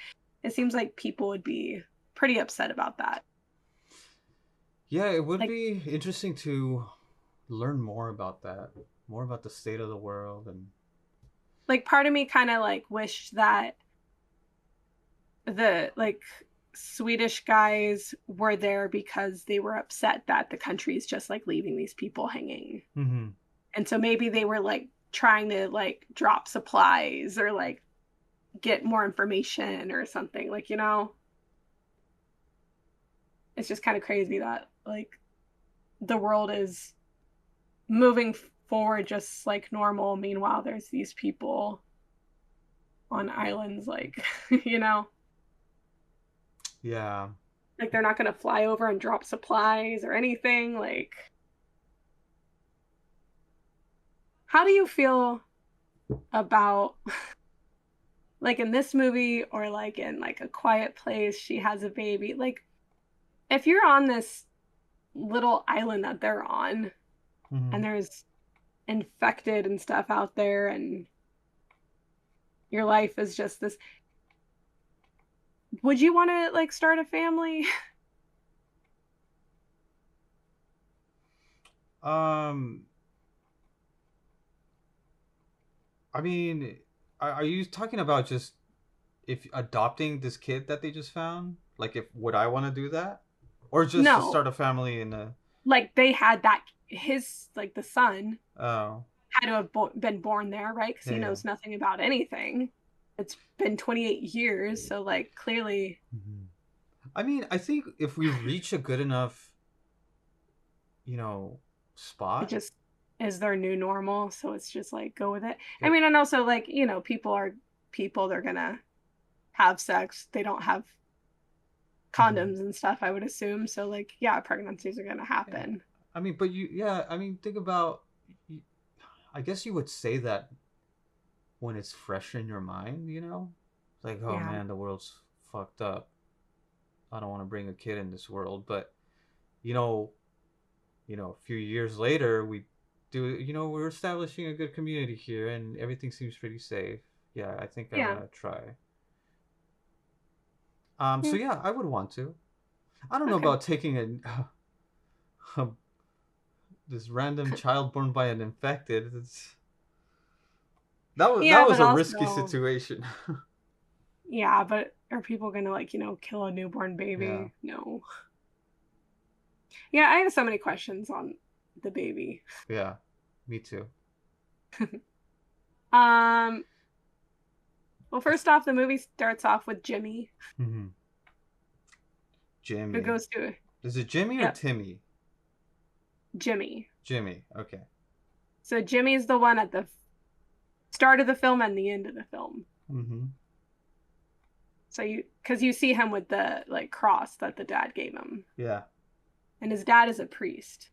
S1: it seems like people would be pretty upset about that.
S2: Yeah, it would
S1: Like
S2: be interesting to learn more about that, more about the state of the world, and
S1: part of me kind of like wished that the Swedish guys were there because they were upset that the country is just like leaving these people hanging.
S2: mm-hmm.
S1: And so maybe they were like trying to like drop supplies or like get more information or something. Like, it's just kind of crazy that like the world is moving forward just like normal. Meanwhile, there's these people on islands, like, you know,
S2: Yeah.
S1: like they're not going to fly over and drop supplies or anything. Like, how do you feel about like in this movie or like in like A Quiet Place, she has a baby? Like, if you're on this little island that they're on
S2: Mm-hmm.
S1: and there's infected and stuff out there and your life is just this, would you want to like start a family?
S2: Um, I mean, are you talking about just if adopting this kid that they just found? Like, if would I want to do that, or just to
S1: No,
S2: start a family in a?
S1: like they had that, his like the son
S2: Oh,
S1: had to have been born there, right? Because
S2: yeah,
S1: he
S2: yeah.
S1: knows nothing about anything. It's been 28 years, so like clearly
S2: Mhm. I mean, I think if we reach a good enough,
S1: it
S2: spot.
S1: just is their new normal. So it's just like go with it. I
S2: That,
S1: mean, and also like, people are people, they're gonna have sex. They don't have
S2: mhm.
S1: condoms and stuff, I would assume. So like, yeah, pregnancies are gonna
S2: Yeah.
S1: happen.
S2: I mean, but yeah. I mean, think about. I guess you would say that when it's fresh in your mind, like, oh
S1: Yeah.
S2: man, the world's fucked up. I don't want to bring a kid in this world, but you know, a few years later, we do. We're establishing a good community here, and everything seems pretty safe. Yeah, I think I
S1: Yeah.
S2: want to try. So
S1: Yeah.
S2: yeah, I would want to. I don't know
S1: Okay.
S2: about taking a this random child born by an infected. That
S1: Yeah,
S2: was
S1: but
S2: a risky
S1: also,
S2: situation.
S1: yeah, but are people gonna like, kill a newborn
S2: Yeah,
S1: baby? No. Yeah, I have so many questions on the baby.
S2: yeah, me too.
S1: Um, well, first off, the movie starts off with Jimmy,
S2: Hmm.
S1: who
S2: Jimmy,
S1: goes to,
S2: is it Jimmy or
S1: yep,
S2: Timmy?
S1: Jimmy.
S2: Jimmy. Okay.
S1: So Jimmy's the one at the start of the film and the end of the film.
S2: Hmm.
S1: So because you see him with the like cross that the dad gave him,
S2: Yeah,
S1: and his dad is a priest.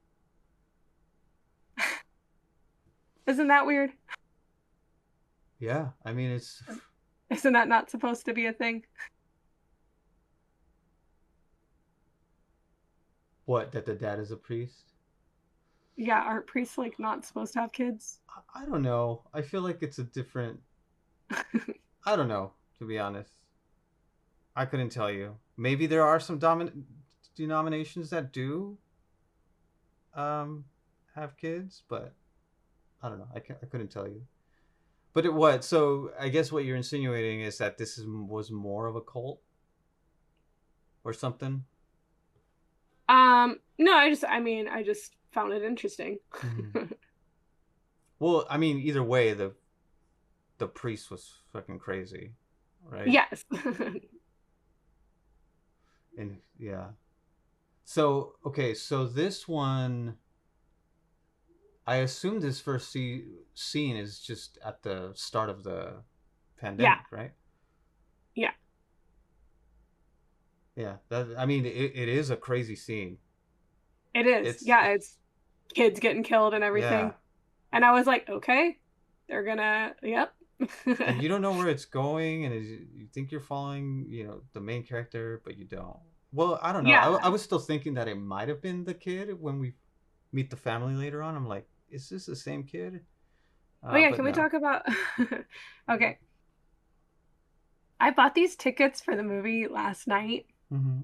S1: Isn't that weird?
S2: yeah. I mean, it's
S1: Isn't that not supposed to be a thing?
S2: what that the dad is a priest.
S1: Yeah, aren't priests like not supposed to have kids?
S2: I don't know. I feel like it's a different. I don't know, to be honest. I couldn't tell you. Maybe there are some denominations that do um have kids, but I don't know. I couldn't tell you. But it what? So I guess what you're insinuating is that was more of a cult or something.
S1: No, I mean, I just found it interesting.
S2: Hmm. Well, I mean, either way, the priest was fucking crazy, right?
S1: Yes.
S2: And yeah. So okay, so this one, I assume this first scene is just at the start of the
S1: Yeah.
S2: pandemic, right?
S1: Yeah.
S2: Yeah. That I mean, it is a crazy scene.
S1: It is.
S2: It's
S1: Yeah, it's kids getting killed and
S2: yeah,
S1: everything. And I was like, okay, they're gonna, yep.
S2: and you don't know where it's going, and you think you're following, the main character, but you don't. Well, I don't know. I
S1: Yeah.
S2: was still thinking that it might have been the kid when we meet the family later on. I'm like, is this the same kid?
S1: Oh yeah,
S2: But
S1: can we
S2: no.
S1: talk about Okay. I bought these tickets for the movie last night.
S2: Mm-hmm.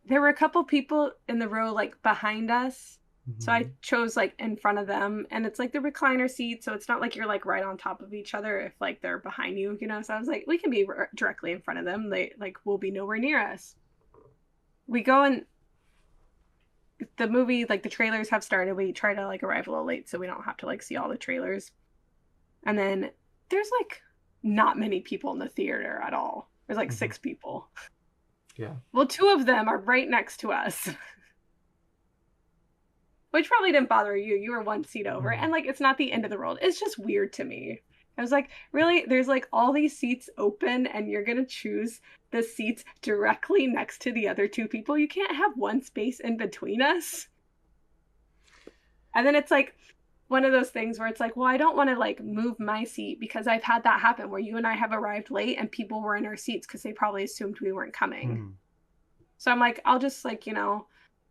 S1: There were a couple people in the row like behind us. So
S2: Mm-hmm.
S1: I chose like in front of them, and it's like the recliner seat, so it's not like you're like right on top of each other if like they're behind you, you know. So I was like, we can be directly in front of them. They like will be nowhere near us. We go and the movie, like the trailers have started. We try to like arrive a little late so we don't have to like see all the trailers. And then there's like not many people in the theater at all. There's like
S2: Mm-hmm.
S1: six people.
S2: Yeah.
S1: Well, two of them are right next to us, which probably didn't bother you. You were one seat over.
S2: Mm-hmm.
S1: And like, it's not the end of the world. It's just weird to me. I was like, really? There's like all these seats open, and you're going to choose the seats directly next to the other two people? You can't have one space in between us. And then it's like one of those things where it's like, well, I don't want to like move my seat because I've had that happen where you and I have arrived late and people were in our seats because they probably assumed we weren't coming.
S2: Mm-hmm.
S1: So I'm like, I'll just like, you know,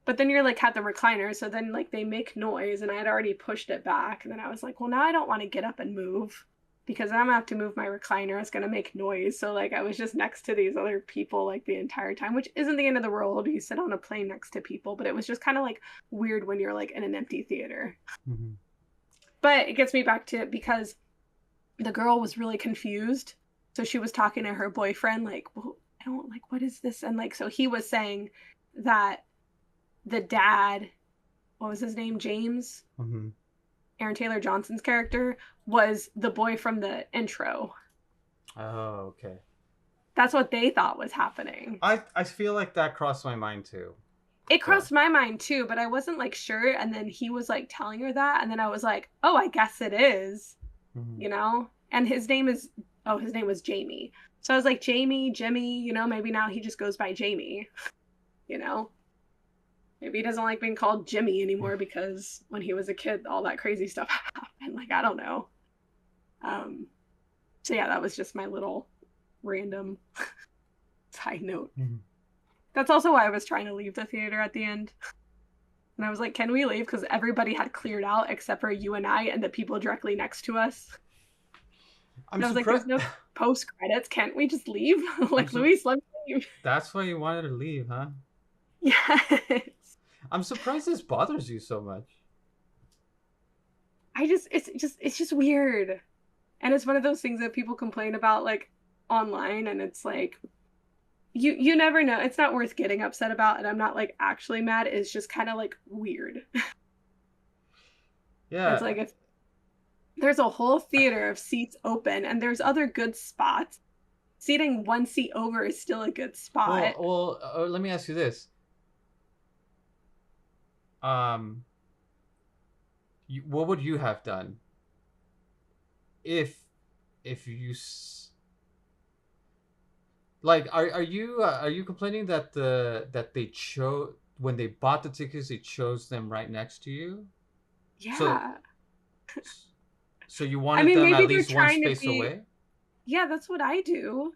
S1: but then you're like had the recliner, so then like they make noise and I had already pushed it back. And then I was like, well, now I don't want to get up and move because I'm gonna have to move my recliner. It's gonna make noise. So like I was just next to these other people like the entire time, which isn't the end of the world. You sit on a plane next to people, but it was just kind of like weird when you're like in an empty theater.
S2: Mm-hmm.
S1: But it gets me back to it because the girl was really confused. So she was talking to her boyfriend, like, well, I don't like, what is this? And like, so he was saying that the dad, what was his name? James,
S2: Mm-hmm.
S1: Aaron Taylor Johnson's character, was the boy from the intro.
S2: Oh, okay.
S1: That's what they thought was happening.
S2: I feel like that crossed my mind too.
S1: It
S2: But
S1: crossed my mind too, but I wasn't like sure. And then he was like telling her that. And then I was like, oh, I guess it is,
S2: mm-hmm.
S1: you know? And his name is, oh, his name was Jamie. So I was like, Jamie, Jimmy, you know, maybe now he just goes by Jamie, you know? Maybe he doesn't like being called Jimmy anymore because when he was a kid, all that crazy stuff happened. Like, I don't know. Um, so yeah, that was just my little random side note.
S2: Mm-hmm.
S1: That's also why I was trying to leave the theater at the end. And I was like, can we leave? Because everybody had cleared out except for you and I and the people directly next to us.
S2: I'm
S1: And I was like, there's
S2: surprised.
S1: no post credits. Can't we just leave?
S2: I'm
S1: Like,
S2: su-
S1: Luis, let me leave.
S2: That's why you wanted to leave, huh?
S1: Yes.
S2: I'm surprised this bothers you so much.
S1: It's just weird. And it's one of those things that people complain about like online, and it's like you never know. It's not worth getting upset about, and I'm not like actually mad. It's just kind of like weird. It's
S2: Yeah.
S1: like if there's a whole theater of seats open and there's other good spots, seating one seat over is still a good spot.
S2: Let me ask you this. Um, what would you have done if you like are you complaining that they chose when they bought the tickets they chose them right next to you? So
S1: Yeah.
S2: so you
S1: I
S2: wanted
S1: mean,
S2: them at
S1: maybe they're
S2: least one
S1: trying to
S2: space
S1: be,
S2: away?
S1: yeah, that's what I do.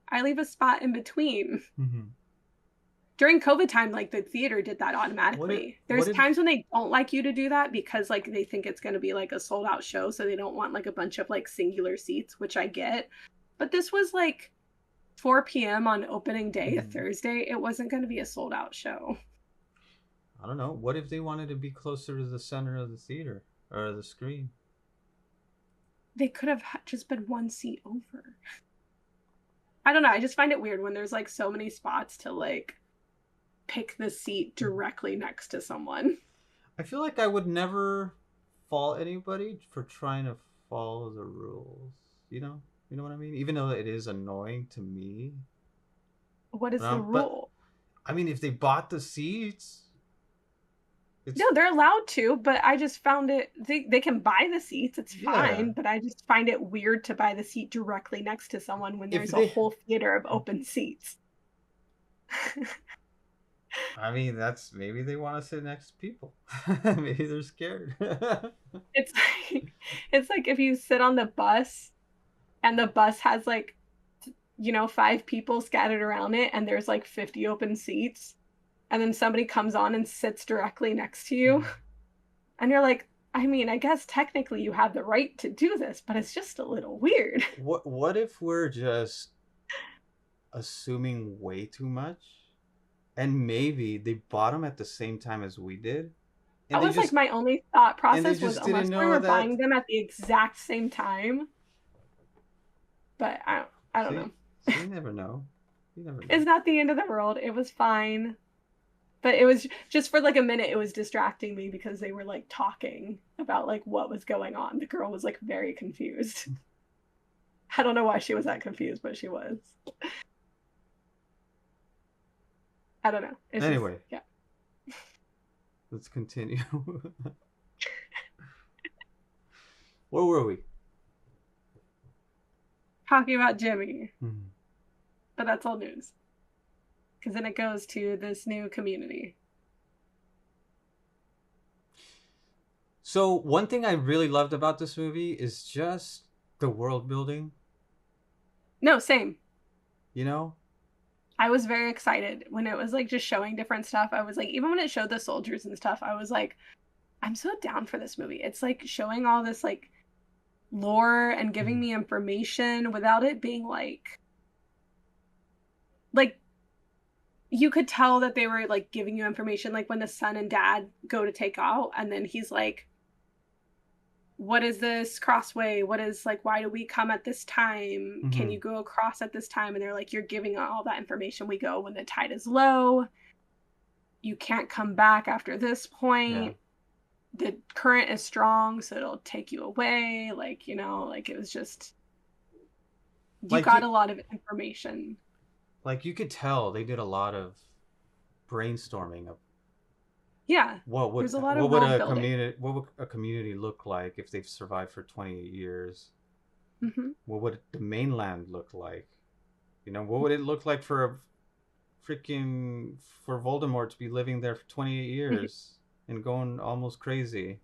S1: I leave a spot in between.
S2: Mm-hmm.
S1: During COVID time, like the theater did that
S2: What
S1: automatically.
S2: what
S1: There's
S2: if
S1: times when they don't like you to do that because like they think it's going to be like a sold out show, so they don't want like a bunch of like singular seats, which I get. But this was like 4 p.m. on opening day, a
S2: Mhm.
S1: Thursday. It wasn't going to be a sold out show.
S2: I don't know. What if they wanted to be closer to the center of the theater or the screen?
S1: They could have just been one seat over. I don't know. I just find it weird when there's like so many spots to like pick the seat directly next to someone.
S2: I feel like I would never fault anybody for trying to follow the rules. You know what I mean? Even though it is annoying to me.
S1: What is the
S2: But
S1: rule?
S2: I mean, if they bought the seats,
S1: No,
S2: it's
S1: they're allowed to, but I just found it they can buy the seats, it's
S2: yeah.
S1: fine, but I just find it weird to buy the seat directly next to someone when
S2: If
S1: there's a
S2: they,
S1: whole theater of open seats.
S2: I mean, that's maybe they want to sit next to people. Maybe they're scared.
S1: It's like it's like if you sit on the bus and the bus has like you know 5 people scattered around it and there's like 50 open seats and then somebody comes on and sits directly next to you and you're like, I mean, I guess technically you have the right to do this, but it's just a little weird.
S2: What if we're just assuming way too much? And maybe they bought them at the same time as we did, and
S1: That was like my only thought
S2: they
S1: process was
S2: just didn't
S1: unless we
S2: know
S1: were
S2: that.
S1: buying them at the exact same time, but I don't
S2: See,
S1: know.
S2: see, you never know. You never
S1: It's
S2: know.
S1: not the end of the world. It was fine. But it was just for like a minute, it was distracting me because they were like talking about like what was going on. The girl was like very confused. I don't know why she was that confused, but she was. I don't know. It's just,
S2: Anyway,
S1: yeah.
S2: let's continue. Where were we?
S1: Talking about Jimmy,
S2: Mhm.
S1: but that's all news. Because then it goes to this new community.
S2: So one thing I really loved about this movie is just the world building.
S1: No, same.
S2: You know,
S1: I was very excited when it was like just showing different stuff. I was like, even when it showed the soldiers and stuff, I was like, I'm so down for this movie. It's like showing all this like lore and giving
S2: Mhm.
S1: me information without it being like you could tell that they were like giving you information like when the son and dad go to take out and then he's like, what is this crossway? What is like, why do we come at this time? Can
S2: Mhm.
S1: you go across at this time? And they're like, you're giving all that information. We go when the tide is low. You can't come back after this
S2: Yeah.
S1: point. The current is strong, so it'll take you away. Like, like it was just, you
S2: Like
S1: got
S2: you
S1: a lot of information.
S2: like you could tell they did a lot of brainstorming of
S1: Yeah, there's a lot of
S2: what would
S1: world
S2: a
S1: building.
S2: community look like if they've survived for 28 years?
S1: Hmm.
S2: What would the mainland look like? You know, what would it look like for a freaking for Voldemort to be living there for 28 years and going almost crazy?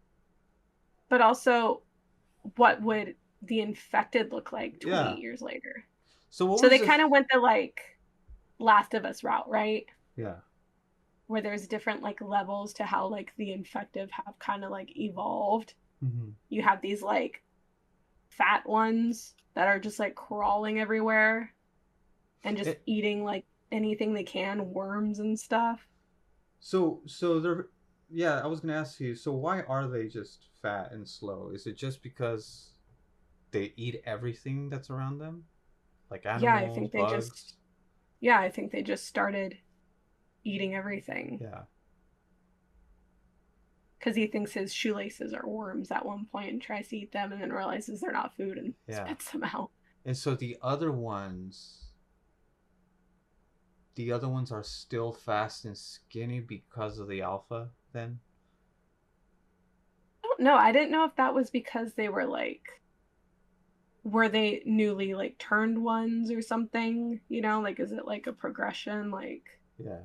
S1: But also, what would the infected look like
S2: Yeah.
S1: 28 years later?
S2: So what
S1: So
S2: was
S1: they
S2: the
S1: kind of went the like Last of Us route, right?
S2: yeah.
S1: Where there's different like levels to how like the infective have kind of like evolved.
S2: Mhm.
S1: You have these like fat ones that are just like crawling everywhere and just
S2: It,
S1: eating like anything they can, worms and stuff.
S2: so they're yeah, I was gonna ask you, so why are they just fat and slow? Is it just because they eat everything that's around them? Like
S1: Yeah, I
S2: animals,
S1: think they
S2: bugs?
S1: just yeah, I think they just started eating everything
S2: Yeah.
S1: because he thinks his shoelaces are worms at one point and tries to eat them and then realizes they're not food and
S2: Yeah.
S1: spits them out.
S2: And so the other ones are still fast and skinny because of the alpha then?
S1: I don't know. I didn't know if that was because they were they newly like turned ones or something, like is it like a progression? Like
S2: Yeah.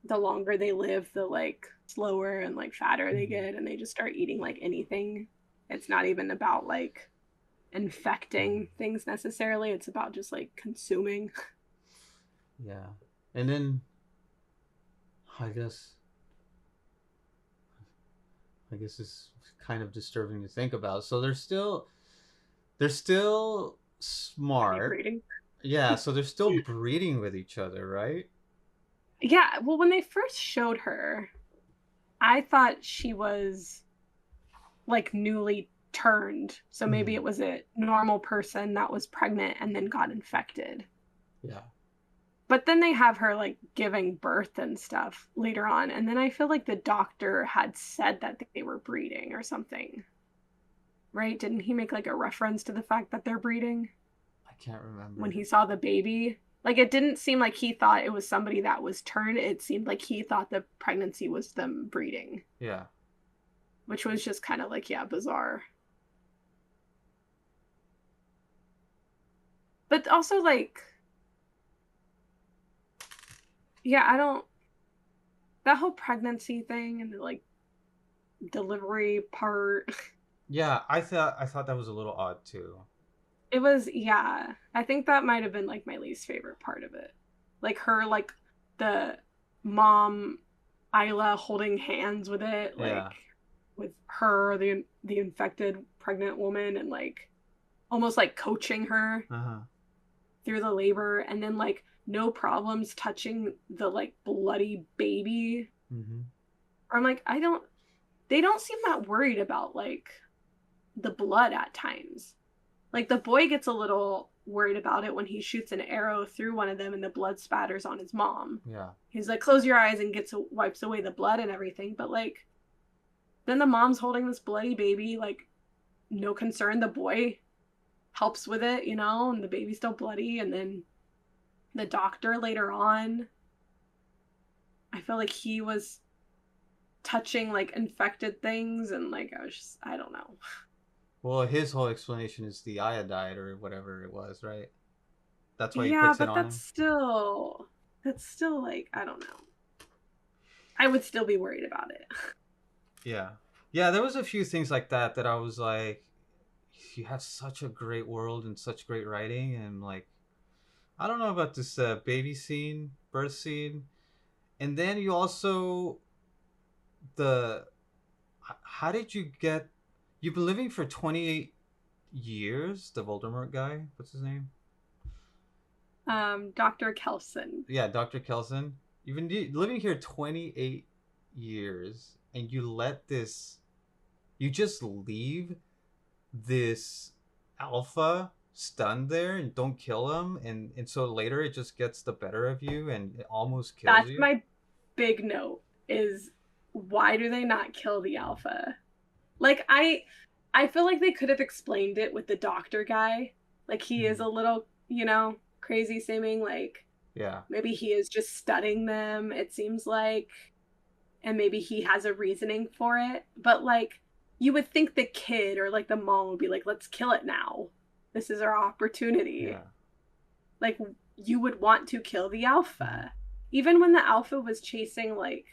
S1: the longer they live, the like slower and like fatter they
S2: Mhm.
S1: get and they just start eating like anything. It's not even about like
S2: Mhm.
S1: infecting things necessarily. It's about just like consuming.
S2: Yeah. And then I guess I guess it's kind of disturbing to think about. So they're still
S1: Are they
S2: smart.
S1: breeding?
S2: Yeah, so they're still breeding with each other, right?
S1: Yeah, well when they first showed her, I thought she was like newly turned. So maybe
S2: Mhm.
S1: it was a normal person that was pregnant and then got infected.
S2: Yeah.
S1: But then they have her like giving birth and stuff later on. And then I feel like the doctor had said that they were breeding or something, right? Didn't he make like a reference to the fact that they're breeding
S2: I can't
S1: when
S2: remember.
S1: he saw the baby? Like it didn't seem like he thought it was somebody that was turned. It seemed like he thought the pregnancy was them breeding,
S2: Yeah.
S1: which was just kind of like, yeah, bizarre. But also like, yeah, I don't that whole pregnancy thing and the like delivery part.
S2: Yeah, I thought that was a little odd too.
S1: It was, yeah. I think that might have been like my least favorite part of it. Like her, like the mom Isla holding hands with it.
S2: Yeah.
S1: Like, with her, the infected pregnant woman, and like almost like coaching her
S2: Uh-huh.
S1: through the labor, and then like no problems touching the like bloody baby.
S2: Mm-hmm.
S1: Or I'm like, I don't they don't seem that worried about like the blood at times. Like the boy gets a little worried about it when he shoots an arrow through one of them and the blood spatters on his mom.
S2: Yeah.
S1: He's like, close your eyes, and wipes away the blood and everything. But like, then the mom's holding this bloody baby, like, no concern. The boy helps with it, and the baby's still bloody. And then the doctor later on, I feel like he was touching like infected things, and like I don't know.
S2: Well, his whole explanation is the iodide or whatever it was, right? That's why he
S1: Yeah,
S2: puts it
S1: but
S2: on him.
S1: that's still like, I don't know. I would still be worried about it.
S2: Yeah. Yeah, there was a few things like that I was like, you have such a great world and such great writing, and like, I don't know about this baby scene, birth scene, and then you also the how did you get? You've been living for 28 years. The Voldemort guy, what's his name?
S1: Dr. Kelson.
S2: Yeah, Dr. Kelson. You've been living here 28 years, and you let this. You just leave this alpha stunned there and don't kill him, and so later it just gets the better of you and it almost kills
S1: That's
S2: you.
S1: my big note, is why do they not kill the alpha? Like I feel like they could have explained it with the doctor guy. Like he is a little, crazy seeming, like
S2: Yeah.
S1: maybe he is just studying them, it seems like, and maybe he has a reasoning for it. But like you would think the kid or like the mom would be like, let's kill it now. This is our opportunity.
S2: Yeah.
S1: Like you would want to kill the alpha. Even when the alpha was chasing like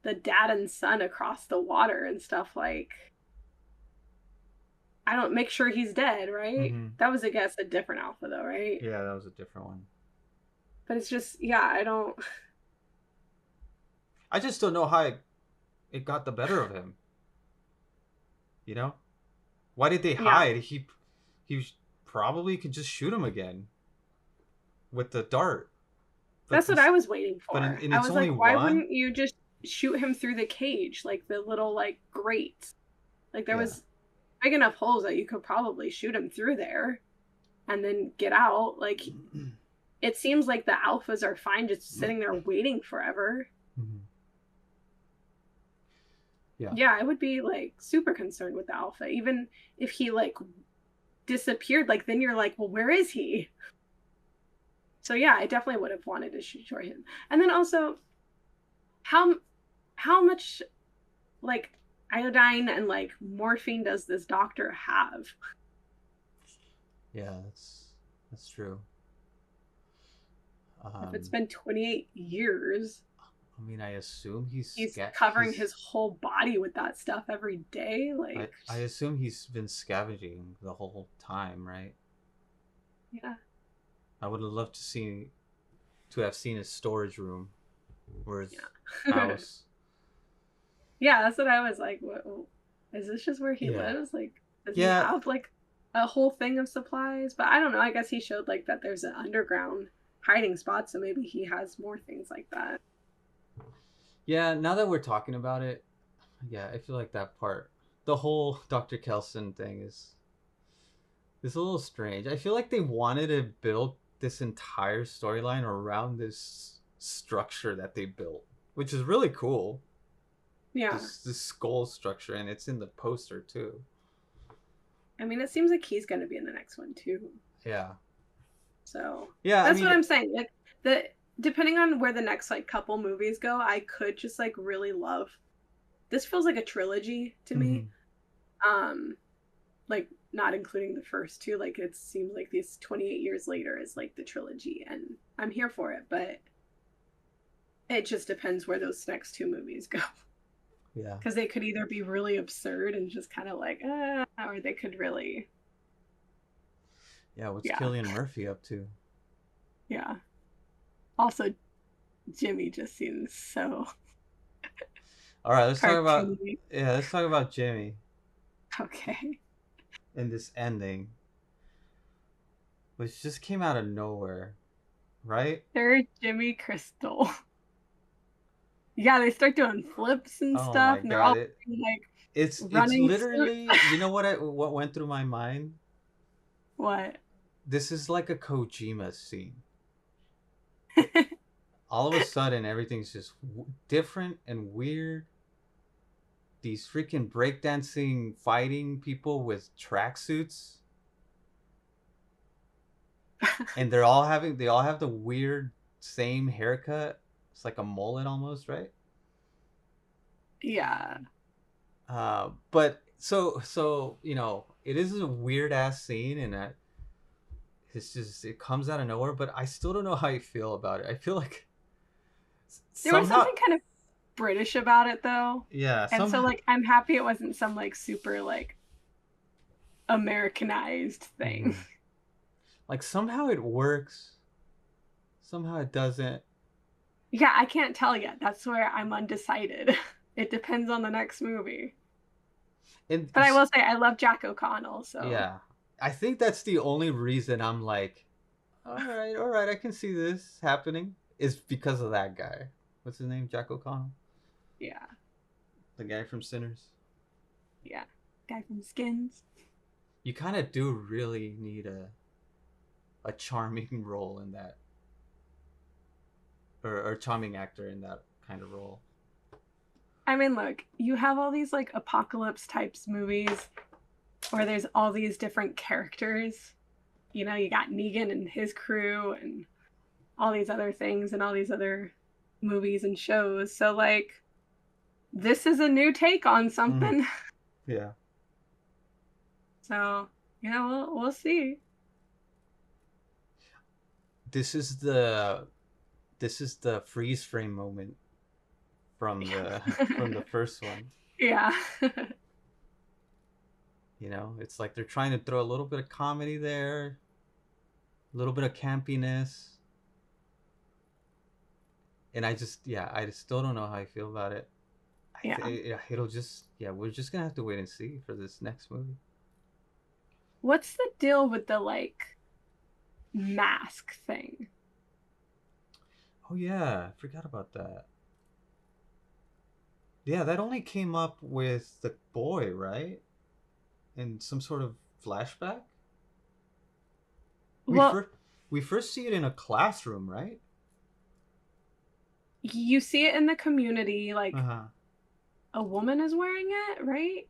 S1: the dad and son across the water and stuff, like I don't make sure he's dead, right?
S2: Mm-hmm.
S1: That was, I guess, a different alpha though, right?
S2: Yeah, that was a different one.
S1: But it's just, yeah, I don't.
S2: I just don't know how it got the better of him. You know? Why did they
S1: Yeah,
S2: hide? He probably could just shoot him again with the dart. But
S1: that's what
S2: this
S1: I was waiting
S2: but
S1: for.
S2: and
S1: I
S2: it's
S1: was
S2: only
S1: like, why
S2: one?
S1: wouldn't you just shoot him through the cage, like the little like grate? Like there
S2: Yeah.
S1: was big enough holes that you could probably shoot him through there and then get out. Like it seems like the alphas are fine just sitting there waiting forever.
S2: Mm-hmm. Yeah.
S1: Yeah, I would be like super concerned with the alpha. Even if he like disappeared, like then you're like, well, where is he? So yeah, I definitely would have wanted to shoot him. And then also, how how much like iodine and like morphine does this doctor have?
S2: Yeah, that's true.
S1: If it's
S2: Um
S1: been 28 years,
S2: I mean, I assume
S1: he's covering
S2: he's
S1: his whole body with that stuff every day.
S2: I assume he's been scavenging the whole time, right?
S1: Yeah.
S2: I would have loved to have seen his storage room or his
S1: Yeah.
S2: house.
S1: Yeah, that's what I was like. What, is this just where he
S2: Yeah.
S1: lives? Like, does he
S2: Yeah.
S1: have like a whole thing of supplies? But I don't know. I guess he showed like that there's an underground hiding spot, so maybe he has more things like that.
S2: Yeah, now that we're talking about it, yeah, I feel like that part, the whole Dr. Kelson thing is a little strange. I feel like they wanted to build this entire storyline around this structure that they built, which is really cool.
S1: Yeah.
S2: This skull structure, and it's in the poster too.
S1: I mean, it seems like he's going to be in the next one too.
S2: Yeah.
S1: So
S2: Yeah, I
S1: that's
S2: mean,
S1: what I'm saying. Like the depending on where the next like couple movies go, I could just like really love. This feels like a trilogy to me. Um, like not including the first two. Like it seems like these 28 years later is like the trilogy, and I'm here for it. But it just depends where those next two movies go.
S2: yeah.
S1: Because they could either be really absurd and just kind of like, or they could really,
S2: Yeah, what's
S1: yeah,
S2: Cillian Murphy up to?
S1: yeah. Also, Jimmy just seems so.
S2: All right, let's talk about
S1: cartoony.
S2: yeah, let's talk about Jimmy
S1: Okay.
S2: in this ending, which just came out of nowhere, right?
S1: They're Jimmy Crystal. Yeah, they start doing flips and
S2: Oh my
S1: stuff, and they're
S2: god,
S1: all like
S2: it's
S1: running suit.
S2: literally, you know what went through my mind?
S1: What?
S2: This is like a Kojima scene. All of a sudden, everything's just different and weird. These freaking breakdancing fighting people with tracksuits, and they all have the weird same haircut. It's like a mullet almost, right?
S1: Yeah.
S2: But so you know, it is a weird ass scene, and it's just it comes out of nowhere. But I still don't know how I feel about it. I feel like
S1: There was
S2: somehow,
S1: something kind of British about it though.
S2: yeah,
S1: And so
S2: somehow,
S1: like I'm happy it wasn't some like super like Americanized thing.
S2: mhm. Like somehow it works, somehow it doesn't.
S1: Yeah, I can't tell yet. That's where I'm undecided. It depends on the next movie.
S2: And
S1: But I will say I love Jack O'Connell, so
S2: yeah, I think that's the only reason I'm like, all right, I can see this happening. Is because of that guy. What's his name? Jack O'Connell,
S1: yeah.
S2: the guy from Sinners.
S1: Yeah. Guy from Skins.
S2: You kind of do really need a charming role in that, or charming actor in that kind of role.
S1: I mean, look, you have all these like apocalypse types movies where there's all these different characters. You know, you got Negan and his crew and all these other things and all these other movies and shows. So like this is a new take on
S2: Mm-hmm.
S1: something.
S2: Yeah.
S1: So, yeah, we'll see.
S2: This is the this is the freeze frame moment from the from the first one.
S1: Yeah.
S2: You know, it's like they're trying to throw a little bit of comedy there, a little bit of campiness, and I just still don't know how I feel about it.
S1: Yeah.
S2: It'll just, yeah, we're just gonna have to wait and see for this next movie.
S1: What's the deal with the like mask thing?
S2: Oh yeah, I forgot about that. Yeah, that only came up with the boy, right? In some sort of flashback. We
S1: Well,
S2: first we first see it in a classroom, right?
S1: you see it in the community,
S2: Uh
S1: like
S2: huh.
S1: a woman is wearing it, right?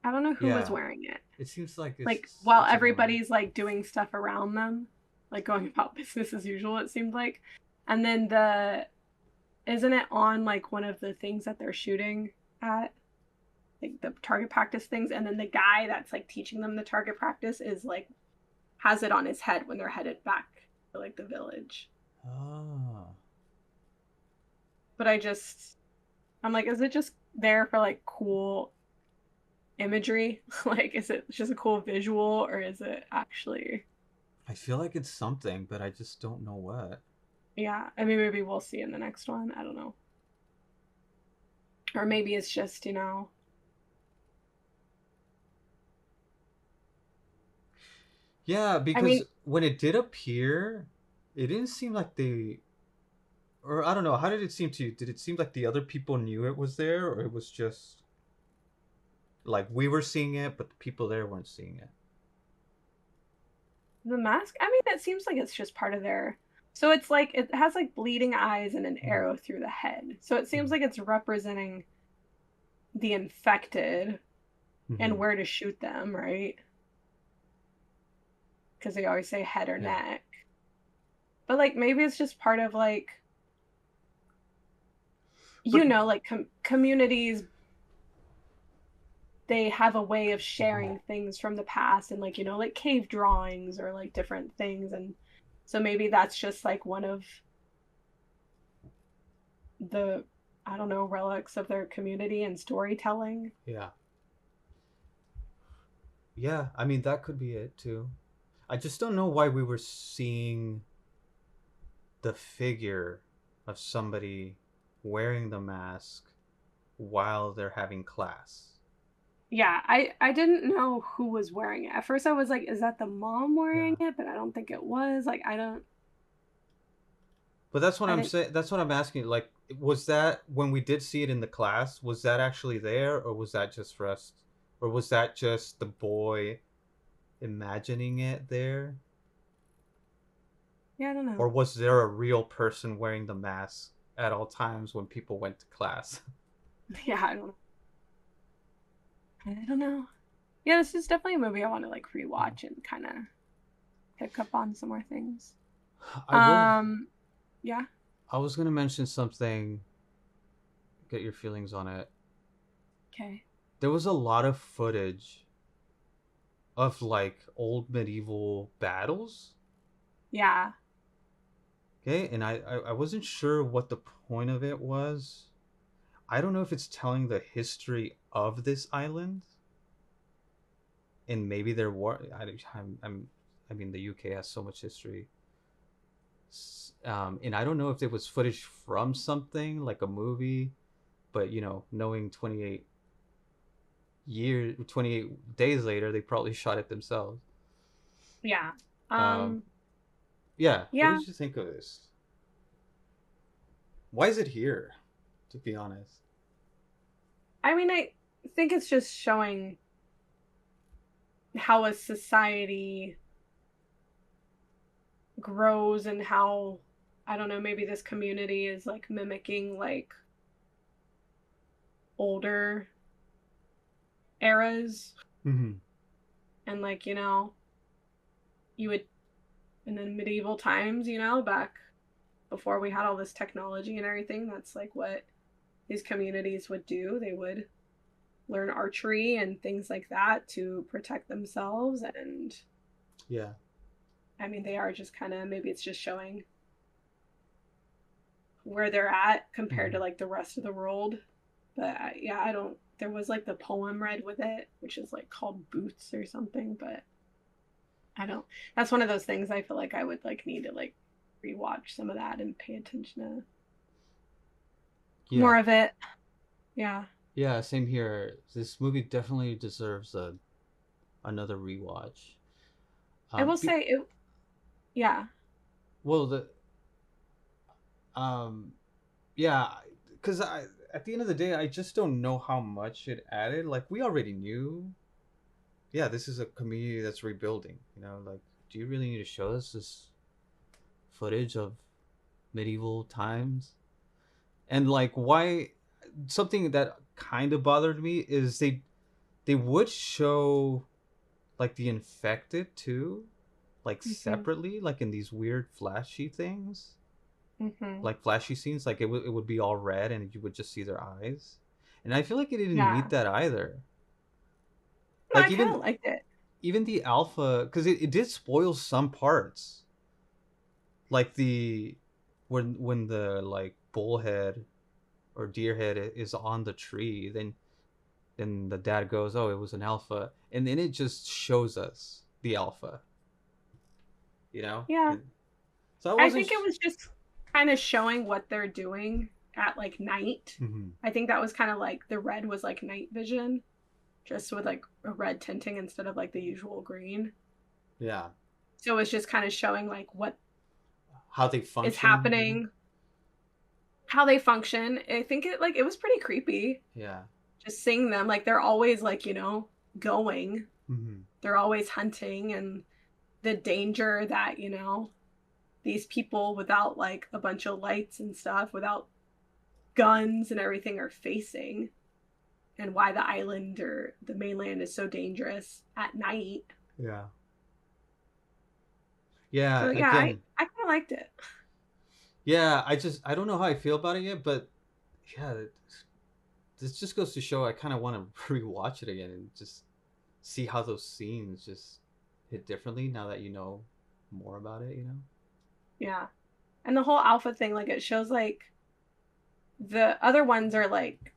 S1: I don't know who was
S2: Yeah,
S1: wearing it.
S2: it seems like
S1: Like while
S2: it's a woman.
S1: everybody's like doing stuff around them, like going about business as usual, it seemed like. And then the isn't it on like one of the things that they're shooting at? Like the target practice things, and then the guy that's like teaching them the target practice is like has it on his head when they're headed back to like the village.
S2: Oh,
S1: But I'm like, is it just there for like cool imagery? Like, is it just a cool visual or is it actually?
S2: I feel like it's something, but I just don't know what.
S1: Yeah, I mean, maybe we'll see in the next one. I don't know. Or maybe it's just,
S2: Yeah,
S1: I
S2: because
S1: mean,
S2: when it did appear, it didn't seem like they, or I don't know, how did it seem to you? Did it seem like the other people knew it was there, or it was just like we were seeing it, but the people there weren't seeing it?
S1: the mask, I mean, it seems like it's just part of their. So it's like, it has like bleeding eyes and an
S2: Mm-hmm.
S1: arrow through the head. So it seems like it's representing the infected and
S2: Mm-hmm.
S1: where to shoot them, right? Because they always say head or
S2: Yeah,
S1: neck. But like maybe it's just part of like
S2: but
S1: like communities, they have a way of
S2: Mhm.
S1: sharing things from the past and like like cave drawings or like different things, and so maybe that's just like one of the, I don't know, relics of their community and storytelling.
S2: Yeah, yeah. I mean, that could be it too. I just don't know why we were seeing the figure of somebody wearing the mask while they're having class.
S1: Yeah, I didn't know who was wearing it. At first I was like, is that the mom wearing
S2: Yeah.
S1: it? But I don't think it was. Like
S2: But that's what
S1: I
S2: I'm
S1: didn't
S2: saying. That's what I'm asking. Like, was that when we did see it in the class? Was that actually there, or was that just for us, or was that just the boy imagining it there,
S1: yeah, I don't know.
S2: or was there a real person wearing the mask at all times when people went to class?
S1: Yeah, I don't know. I don't know. Yeah, this is definitely a movie I want to like rewatch and kind of pick up on some more things.
S2: I will.
S1: Um, yeah.
S2: I was gonna mention something. Get your feelings on it.
S1: Okay.
S2: There was a lot of footage of like old medieval battles.
S1: Yeah.
S2: Okay, and I wasn't sure what the point of it was. I don't know if it's telling the history of this island, and maybe there were. I mean, the UK has so much history, and I don't know if it was footage from something like a movie, but knowing 28 days later, they probably shot it themselves.
S1: Yeah.
S2: Um,
S1: Um,
S2: yeah. What
S1: yeah.
S2: did you think of this? Why is it here? To be honest.
S1: I mean, I think it's just showing how a society grows and how I don't know, maybe this community is like mimicking like older eras
S2: Mm-hmm.
S1: and like, you would in the medieval times, back before we had all this technology and everything, that's like what these communities would do. They would learn archery and things like that to protect themselves. And
S2: Yeah.
S1: I mean, they are just kind of maybe it's just showing where they're at compared
S2: Mm-hmm.
S1: to like the rest of the world. But yeah, I don't. There was like the poem read with it, which is like called Boots or something. But I don't. That's one of those things I feel like I would like need to like rewatch some of that and pay attention to more
S2: Yeah.
S1: of it. Yeah.
S2: Yeah, same here. This movie definitely deserves another rewatch.
S1: I will
S2: Be,
S1: say it. Yeah.
S2: well, the um, yeah, because I at the end of the day, I just don't know how much it added. Like we already knew. Yeah, this is a community that's rebuilding. Like, do you really need to show us this footage of medieval times? And like, why? Something that kind of bothered me is they would show like the infected too, like
S1: Mm-hmm.
S2: separately, like in these weird flashy things,
S1: Mm-hmm.
S2: like flashy scenes, like it would be all red and you would just see their eyes. And I feel like it didn't need
S1: Yeah.
S2: that either.
S1: No,
S2: Like
S1: I kind of liked it.
S2: even the alpha, because it did spoil some parts, like the when the like bullhead or deerhead is on the tree, then the dad goes, oh, it was an alpha, and then it just shows us the alpha,
S1: Yeah.
S2: and so I
S1: I
S2: wasn't
S1: think it was just kind of showing what they're doing at like night.
S2: Mhm.
S1: I think that was kind of like the red was like night vision, just with like a red tinting instead of like the usual green.
S2: Yeah,
S1: So it's just kind of showing like what
S2: how they
S1: is
S2: function.
S1: happening, how they function. I think it was pretty creepy
S2: Yeah.
S1: just seeing them. Like they're always like, going.
S2: Mm-hmm.
S1: They're always hunting and the danger that, these people without like a bunch of lights and stuff, without guns and everything are facing and why the island or the mainland is so dangerous at night.
S2: Yeah. Yeah.
S1: So yeah,
S2: Again,
S1: I kind of liked it.
S2: yeah. I don't know how I feel about it yet, but yeah, this just goes to show I kind of want to rewatch it again and just see how those scenes just hit differently now that you know more about it.
S1: Yeah. And the whole alpha thing, like it shows like the other ones are like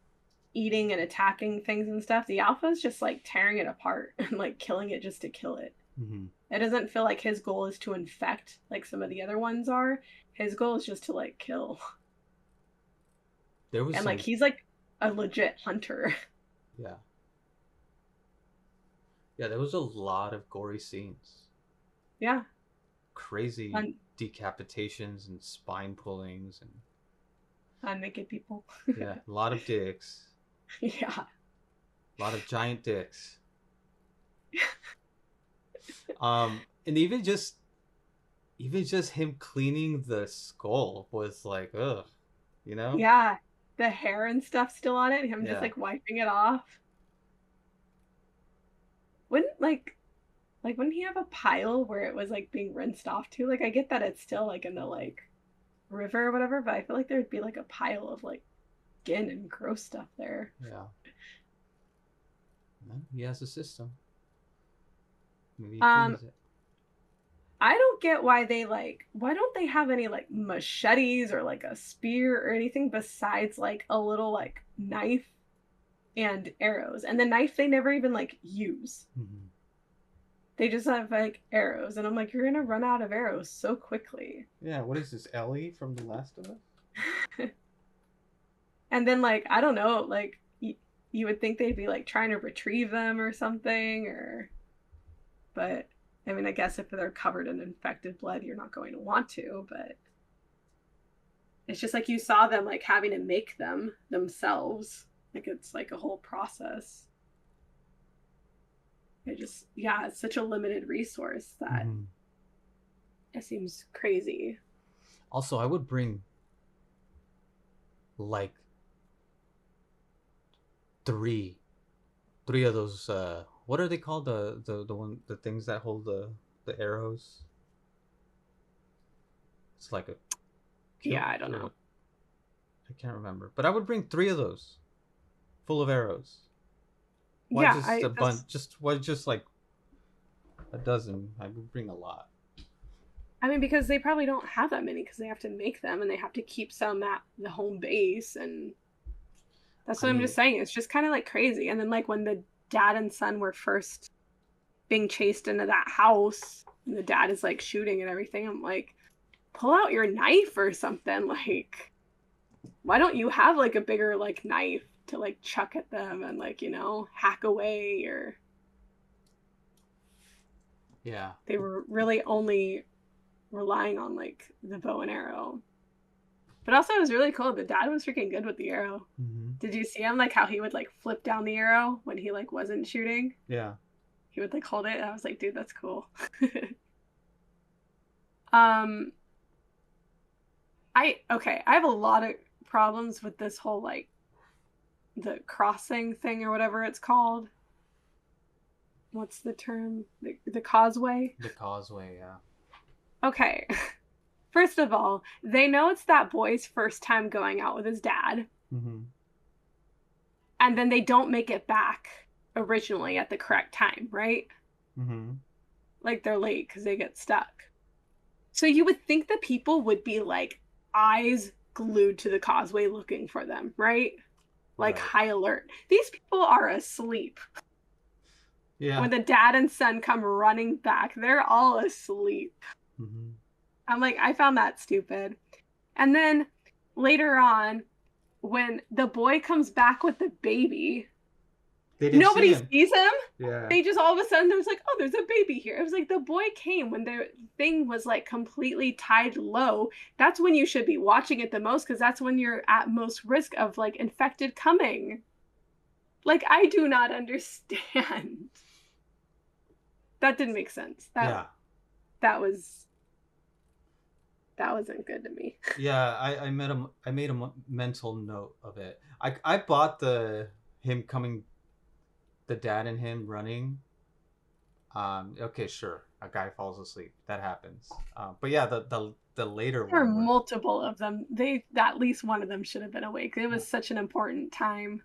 S1: eating and attacking things and stuff. The alpha is just like tearing it apart and like killing it just to kill it.
S2: Mm-hmm.
S1: It doesn't feel like his goal is to infect like some of the other ones are. His goal is just to like kill.
S2: There was
S1: And like
S2: some.
S1: he's like a legit hunter.
S2: Yeah. Yeah, there was a lot of gory scenes.
S1: Yeah.
S2: Crazy
S1: On
S2: decapitations and spine pullings and
S1: naked people.
S2: yeah, a lot of dicks.
S1: Yeah.
S2: A lot of giant dicks. And even just him cleaning the skull was like, ugh, you know?
S1: Yeah. The hair and stuff still on it, him just
S2: Yeah.
S1: like wiping it off. Wouldn't like wouldn't he have a pile where it was like being rinsed off too? Like I get that it's still like in the like river or whatever, but I feel like there'd be like a pile of like skin and gross stuff there.
S2: Yeah. Well, he has a system. Maybe he
S1: Um,
S2: cleans it.
S1: I don't get why don't they have any like machetes or like a spear or anything besides like a little like knife and arrows. And the knife they never even like use.
S2: Mm-hmm.
S1: They just have like arrows, and I'm like, you're gonna run out of arrows so quickly.
S2: Yeah, what is this, Ellie from The Last of Us?
S1: And then like I don't know, like you would think they'd be like trying to retrieve them or something, or but I mean, I guess if they're covered in infected blood, you're not going to want to, but it's just like you saw them like having to make them themselves. Like it's like a whole process. Yeah, it's such a limited resource that
S2: Mm-hmm.
S1: it seems crazy.
S2: Also, I would bring like three of those what are they called, the things that hold the arrows? It's like a
S1: Yeah, I don't know.
S2: I can't remember, but I would bring three of those full of arrows. Why
S1: Yeah,
S2: just a bunch? Why just like a dozen? I would bring a lot.
S1: I mean, because they probably don't have that many because they have to make them and they have to keep some at the home base, and that's
S2: I
S1: what I'm
S2: mean,
S1: just saying. It's just kind of like crazy. And then like when the dad and son were first being chased into that house, and the dad is like shooting and everything, I'm like, pull out your knife or something. Like, why don't you have like a bigger like knife to like chuck at them and like, hack away? Or
S2: yeah.
S1: they were really only relying on like the bow and arrow. But also it was really cool. The dad was freaking good with the arrow.
S2: Mm-hmm.
S1: Did you see him like how he would like flip down the arrow when he like wasn't shooting?
S2: Yeah.
S1: He would like hold it, and I was like, dude, that's cool. um I have a lot of problems with this whole like the crossing thing or whatever it's called. What's the term? The causeway?
S2: The causeway, yeah.
S1: Okay. First of all, they know it's that boy's first time going out with his dad.
S2: Mm-hmm.
S1: And then they don't make it back originally at the correct time, right?
S2: Mm-hmm.
S1: Like they're late because they get stuck. So you would think the people would be like eyes glued to the causeway looking for them, right? Like
S2: Right.
S1: high alert. These people are asleep.
S2: Yeah.
S1: When the dad and son come running back, they're all asleep.
S2: Mm-hmm.
S1: I'm like, I found that stupid. And then later on, when the boy comes back with the baby, nobody sees him.
S2: Yeah.
S1: They just all of a sudden there's like, oh, there's a baby here. It was like the boy came when the thing was like completely tied low. That's when you should be watching it the most, because that's when you're at most risk of like infected coming. Like, I do not understand. That didn't make sense. That wasn't good to me.
S2: Yeah, I made a mental note of it. I bought the dad and him running. Okay, sure, a guy falls asleep, that happens. But yeah, the later
S1: There are
S2: one.
S1: multiple of them. At least one of them should have been awake. It was such an important time.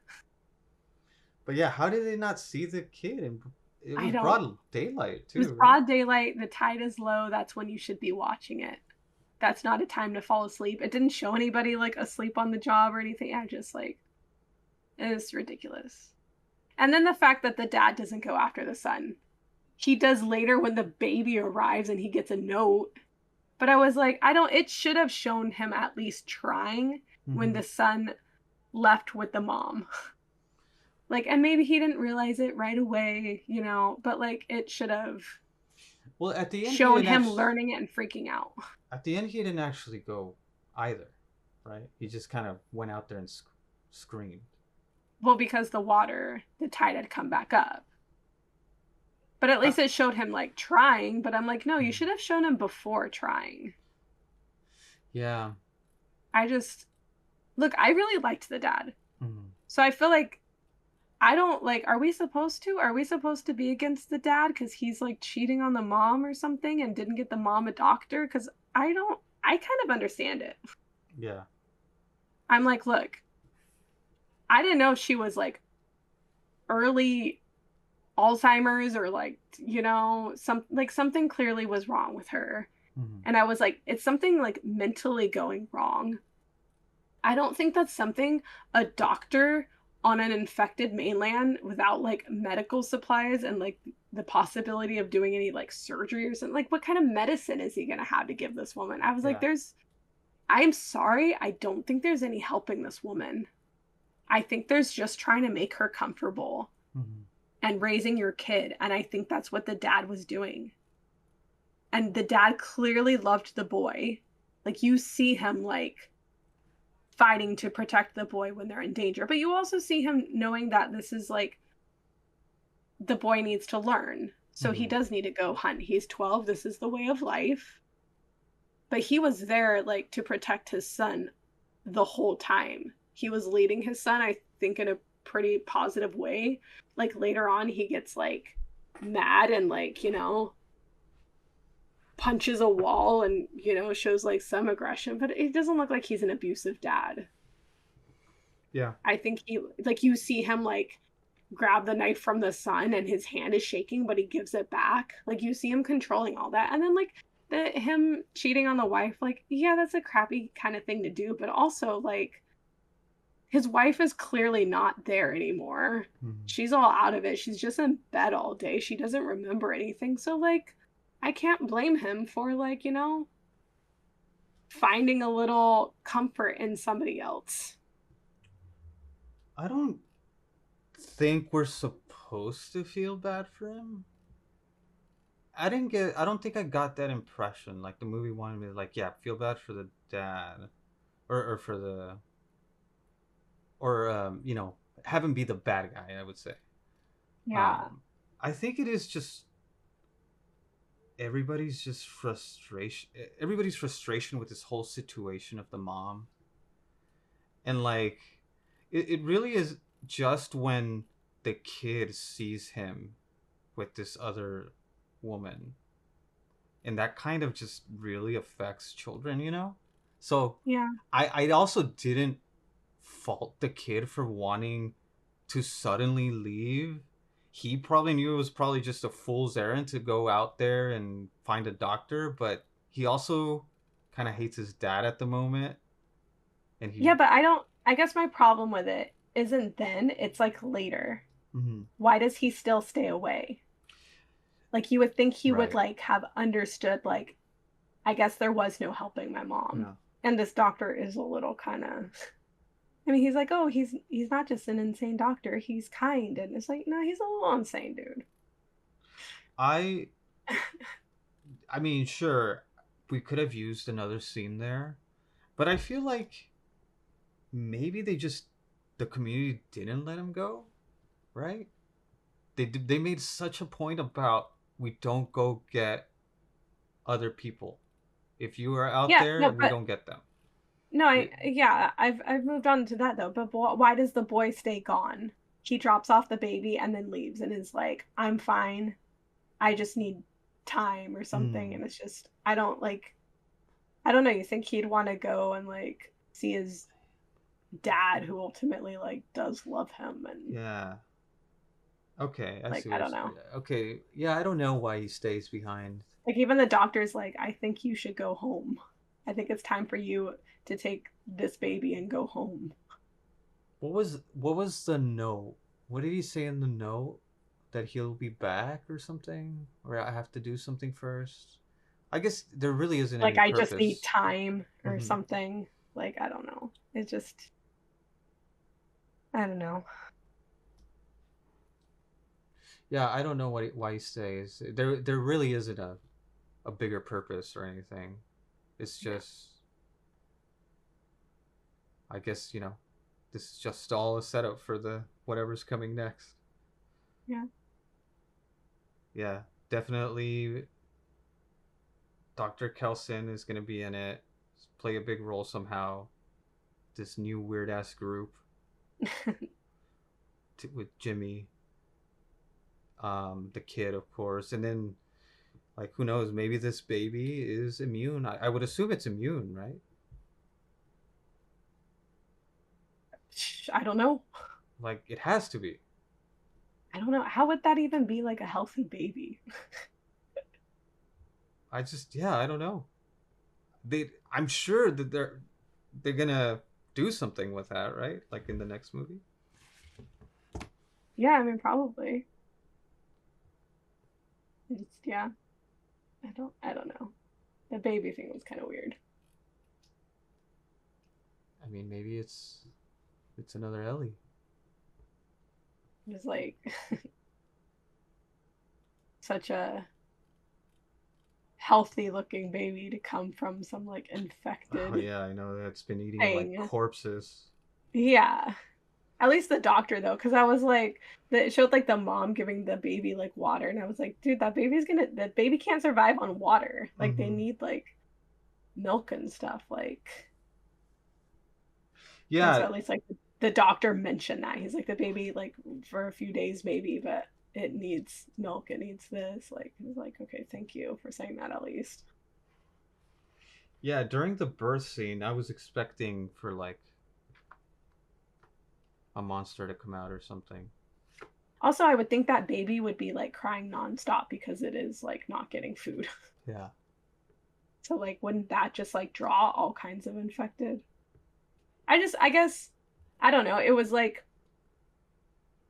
S2: But yeah, how did they not see the kid? And it was broad daylight too.
S1: It was broad daylight. The tide is low. That's when you should be watching it. That's not a time to fall asleep. It didn't show anybody like asleep on the job or anything. I just like, it is ridiculous. And then the fact that the dad doesn't go after the son. He does later when the baby arrives and he gets a note. But I was like, it should have shown him at least trying when the son left with the mom. Like, and maybe he didn't realize it right away, you know, but like it should have
S2: Well, at the end he
S1: shown
S2: didn't
S1: him
S2: actually.
S1: learning it and freaking out.
S2: At the end he didn't actually go either, right? He just kind of went out there and screamed.
S1: Well, because the tide had come back up. But at
S2: Uh,
S1: least it showed him like trying. But I'm like, no, you
S2: mm,
S1: should have shown him before trying.
S2: yeah.
S1: I just, look, I really liked the dad.
S2: Mm.
S1: So I feel like I don't like, are we supposed to? Are we supposed to be against the dad because he's like cheating on the mom or something and didn't get the mom a doctor? Because I kind of understand it.
S2: Yeah.
S1: I'm like, look, I didn't know she was like early Alzheimer's or like, you know, something clearly was wrong with her.
S2: Mm.
S1: And I was like, it's something like mentally going wrong. I don't think that's something a doctor on an infected mainland without like medical supplies and like the possibility of doing any like surgery or something. Like, what kind of medicine is he going to have to give this woman? I was like,
S2: Yeah.
S1: I'm sorry. I don't think there's any helping this woman. I think there's just trying to make her comfortable
S2: Mm.
S1: and raising your kid. And I think that's what the dad was doing. And the dad clearly loved the boy. Like, you see him like fighting to protect the boy when they're in danger, but you also see him knowing that this is like the boy needs to learn. So he
S2: Mm.
S1: does need to go hunt. He's 12. This is the way of life. But he was there like to protect his son the whole time. He was leading his son, I think, in a pretty positive way. Like later on, he gets like mad and like, you know, punches a wall and, you know, shows like some aggression, but it doesn't look like he's an abusive dad.
S2: Yeah.
S1: I think he, like, you see him like grab the knife from the son and his hand is shaking, but he gives it back. Like, you see him controlling all that. And then, like, him cheating on the wife, like, yeah, that's a crappy kind of thing to do, but also, like, his wife is clearly not there anymore.
S2: Mm.
S1: She's all out of it. She's just in bed all day. She doesn't remember anything. So, like, I can't blame him for, like, you know, finding a little comfort in somebody else.
S2: I don't think we're supposed to feel bad for him. I don't think I got that impression. Like the movie wanted me to like, yeah, feel bad for the dad, or for the, or you know, have him be the bad guy. I would say.
S1: Yeah.
S2: Um, I think it is just everybody's just frustration. Everybody's frustration with this whole situation of the mom, and like, it really is just when the kid sees him with this other woman, and that kind of just really affects children, you know. So
S1: Yeah.
S2: I also didn't fault the kid for wanting to suddenly leave. He probably knew it was probably just a fool's errand to go out there and find a doctor, but he also kind of hates his dad at the moment, and
S1: Yeah,
S2: he.
S1: but I don't, I guess my problem with it isn't then, it's like later.
S2: Mhm.
S1: Why does he still stay away? Like, you would think he would
S2: Right.
S1: like have understood, like, I guess there was no helping my mom.
S2: Yeah.
S1: And this doctor is a little kind of, I mean, he's like, oh, he's not just an insane doctor, he's kind. And it's like, no, he's a little insane, dude.
S2: I I mean, sure, we could have used another scene there, but I feel like maybe the community didn't let him go, right? They made such a point about we don't go get other people. If you are out
S1: Yeah,
S2: there,
S1: no,
S2: we
S1: but
S2: don't get them.
S1: no,
S2: We,
S1: I've moved on to that though. But why does the boy stay gone? He drops off the baby and then leaves and is like, I'm fine. I just need time or something.
S2: mm,
S1: And it's just, I don't like, I don't know. You think he'd want to go and like see his dad, who ultimately like does love him, and
S2: yeah. Okay, I
S1: like,
S2: see
S1: I
S2: what
S1: don't know.
S2: you're. Okay, yeah, I don't know why he stays behind.
S1: Like, even the doctor's like, I think you should go home. I think it's time for you to take this baby and go home.
S2: What was the note? What did he say in the note? That he'll be back or something? Or I have to do something first? I guess there really isn't
S1: Like,
S2: any
S1: I just need
S2: purpose.
S1: time or
S2: Hmm.
S1: something. Like, I don't know. It just, I don't know.
S2: Yeah, I don't know why he stays. There really isn't a bigger purpose or anything. It's
S1: Yeah.
S2: just, I guess, this is just all a setup for the whatever's coming next.
S1: Yeah.
S2: Yeah, definitely Dr. Kelson is going to be in it, play a big role somehow. This new weird ass group with Jimmy, the kid, of course, and then like who knows? Maybe this baby is immune. I would assume it's immune, right?
S1: I don't know.
S2: Like it has to be.
S1: I don't know. How would that even be like a healthy baby?
S2: Yeah, I don't know. I'm sure that they're gonna do something with that, right? Like in the next movie.
S1: Yeah, I mean, probably. It's, yeah. I don't know. The baby thing was kind of weird.
S2: I mean, maybe it's another Ellie.
S1: It was like such a healthy looking baby to come from some like
S2: Oh
S1: infected
S2: yeah, I know that's been eating like
S1: thing.
S2: corpses.
S1: Yeah. At least the doctor though, because I was like, it showed like the mom giving the baby like water, and I was like, dude, that baby can't survive on water. Like they
S2: Mm-hmm.
S1: need like milk and stuff. Like, and so
S2: Yeah,
S1: at least like the doctor mentioned that he's like the baby like for a few days maybe, but it needs milk. It needs this. Like, he's like, okay, thank you for saying that at least.
S2: yeah. During the birth scene, I was expecting for like a monster to come out or something.
S1: Also, I would think that baby would be like crying nonstop because it is like not getting food.
S2: Yeah.
S1: So like, wouldn't that just like draw all kinds of infected? I guess, I don't know. It was like,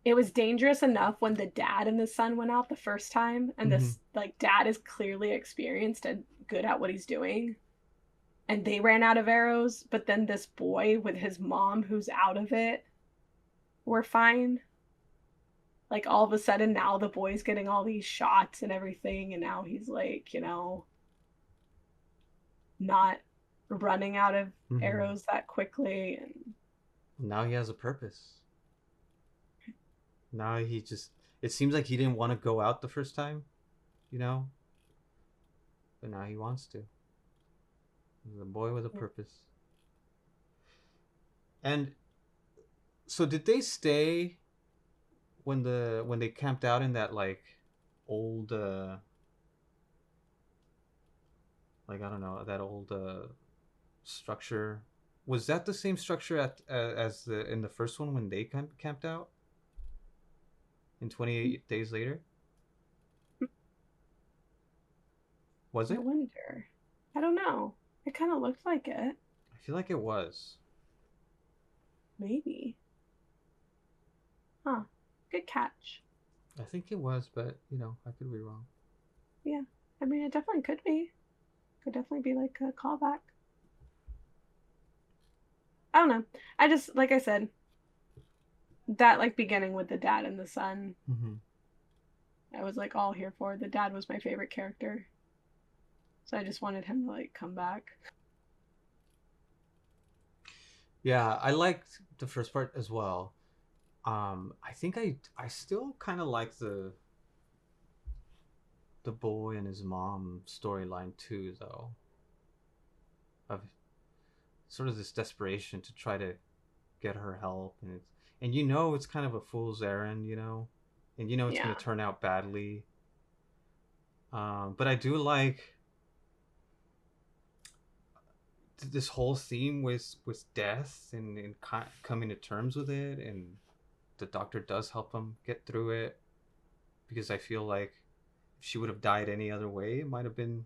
S1: it was dangerous enough when the dad and the son went out the first time, and
S2: Mm-hmm.
S1: this like dad is clearly experienced and good at what he's doing, and they ran out of arrows. But then this boy with his mom who's out of it were fine. Like all of a sudden now the boy's getting all these shots and everything, and now he's like, not running out of
S2: Mm-hmm.
S1: arrows that quickly. And
S2: Now he has a purpose. Now he just. It seems like he didn't want to go out the first time, you know, but now he wants to. He's a boy with a purpose. And so, did they stay when they camped out in that like old like I don't know that old structure? Was that the same structure as the in the first one when they camped out in 28 days later? Was
S1: I
S2: it?
S1: wonder. I don't know. It kind of looked like it.
S2: I feel like it was.
S1: Maybe. Huh. Good catch.
S2: I think it was, but I could be wrong.
S1: Yeah. I mean, it definitely could be. Could definitely be like a callback. I don't know. I just, like I said, that like beginning with the dad and the son,
S2: Mm-hmm.
S1: I was like all here for. The dad was my favorite character. So I just wanted him to like come back.
S2: Yeah, I liked the first part as well. I think I still kind of like the boy and his mom storyline too, though. Of sort of this desperation to try to get her help, and it's kind of a fool's errand, and it's going
S1: Yeah.
S2: to turn out badly. But I do like this whole theme with death and coming to terms with it, and the doctor does help him get through it because I feel like if she would have died any other way, it might have been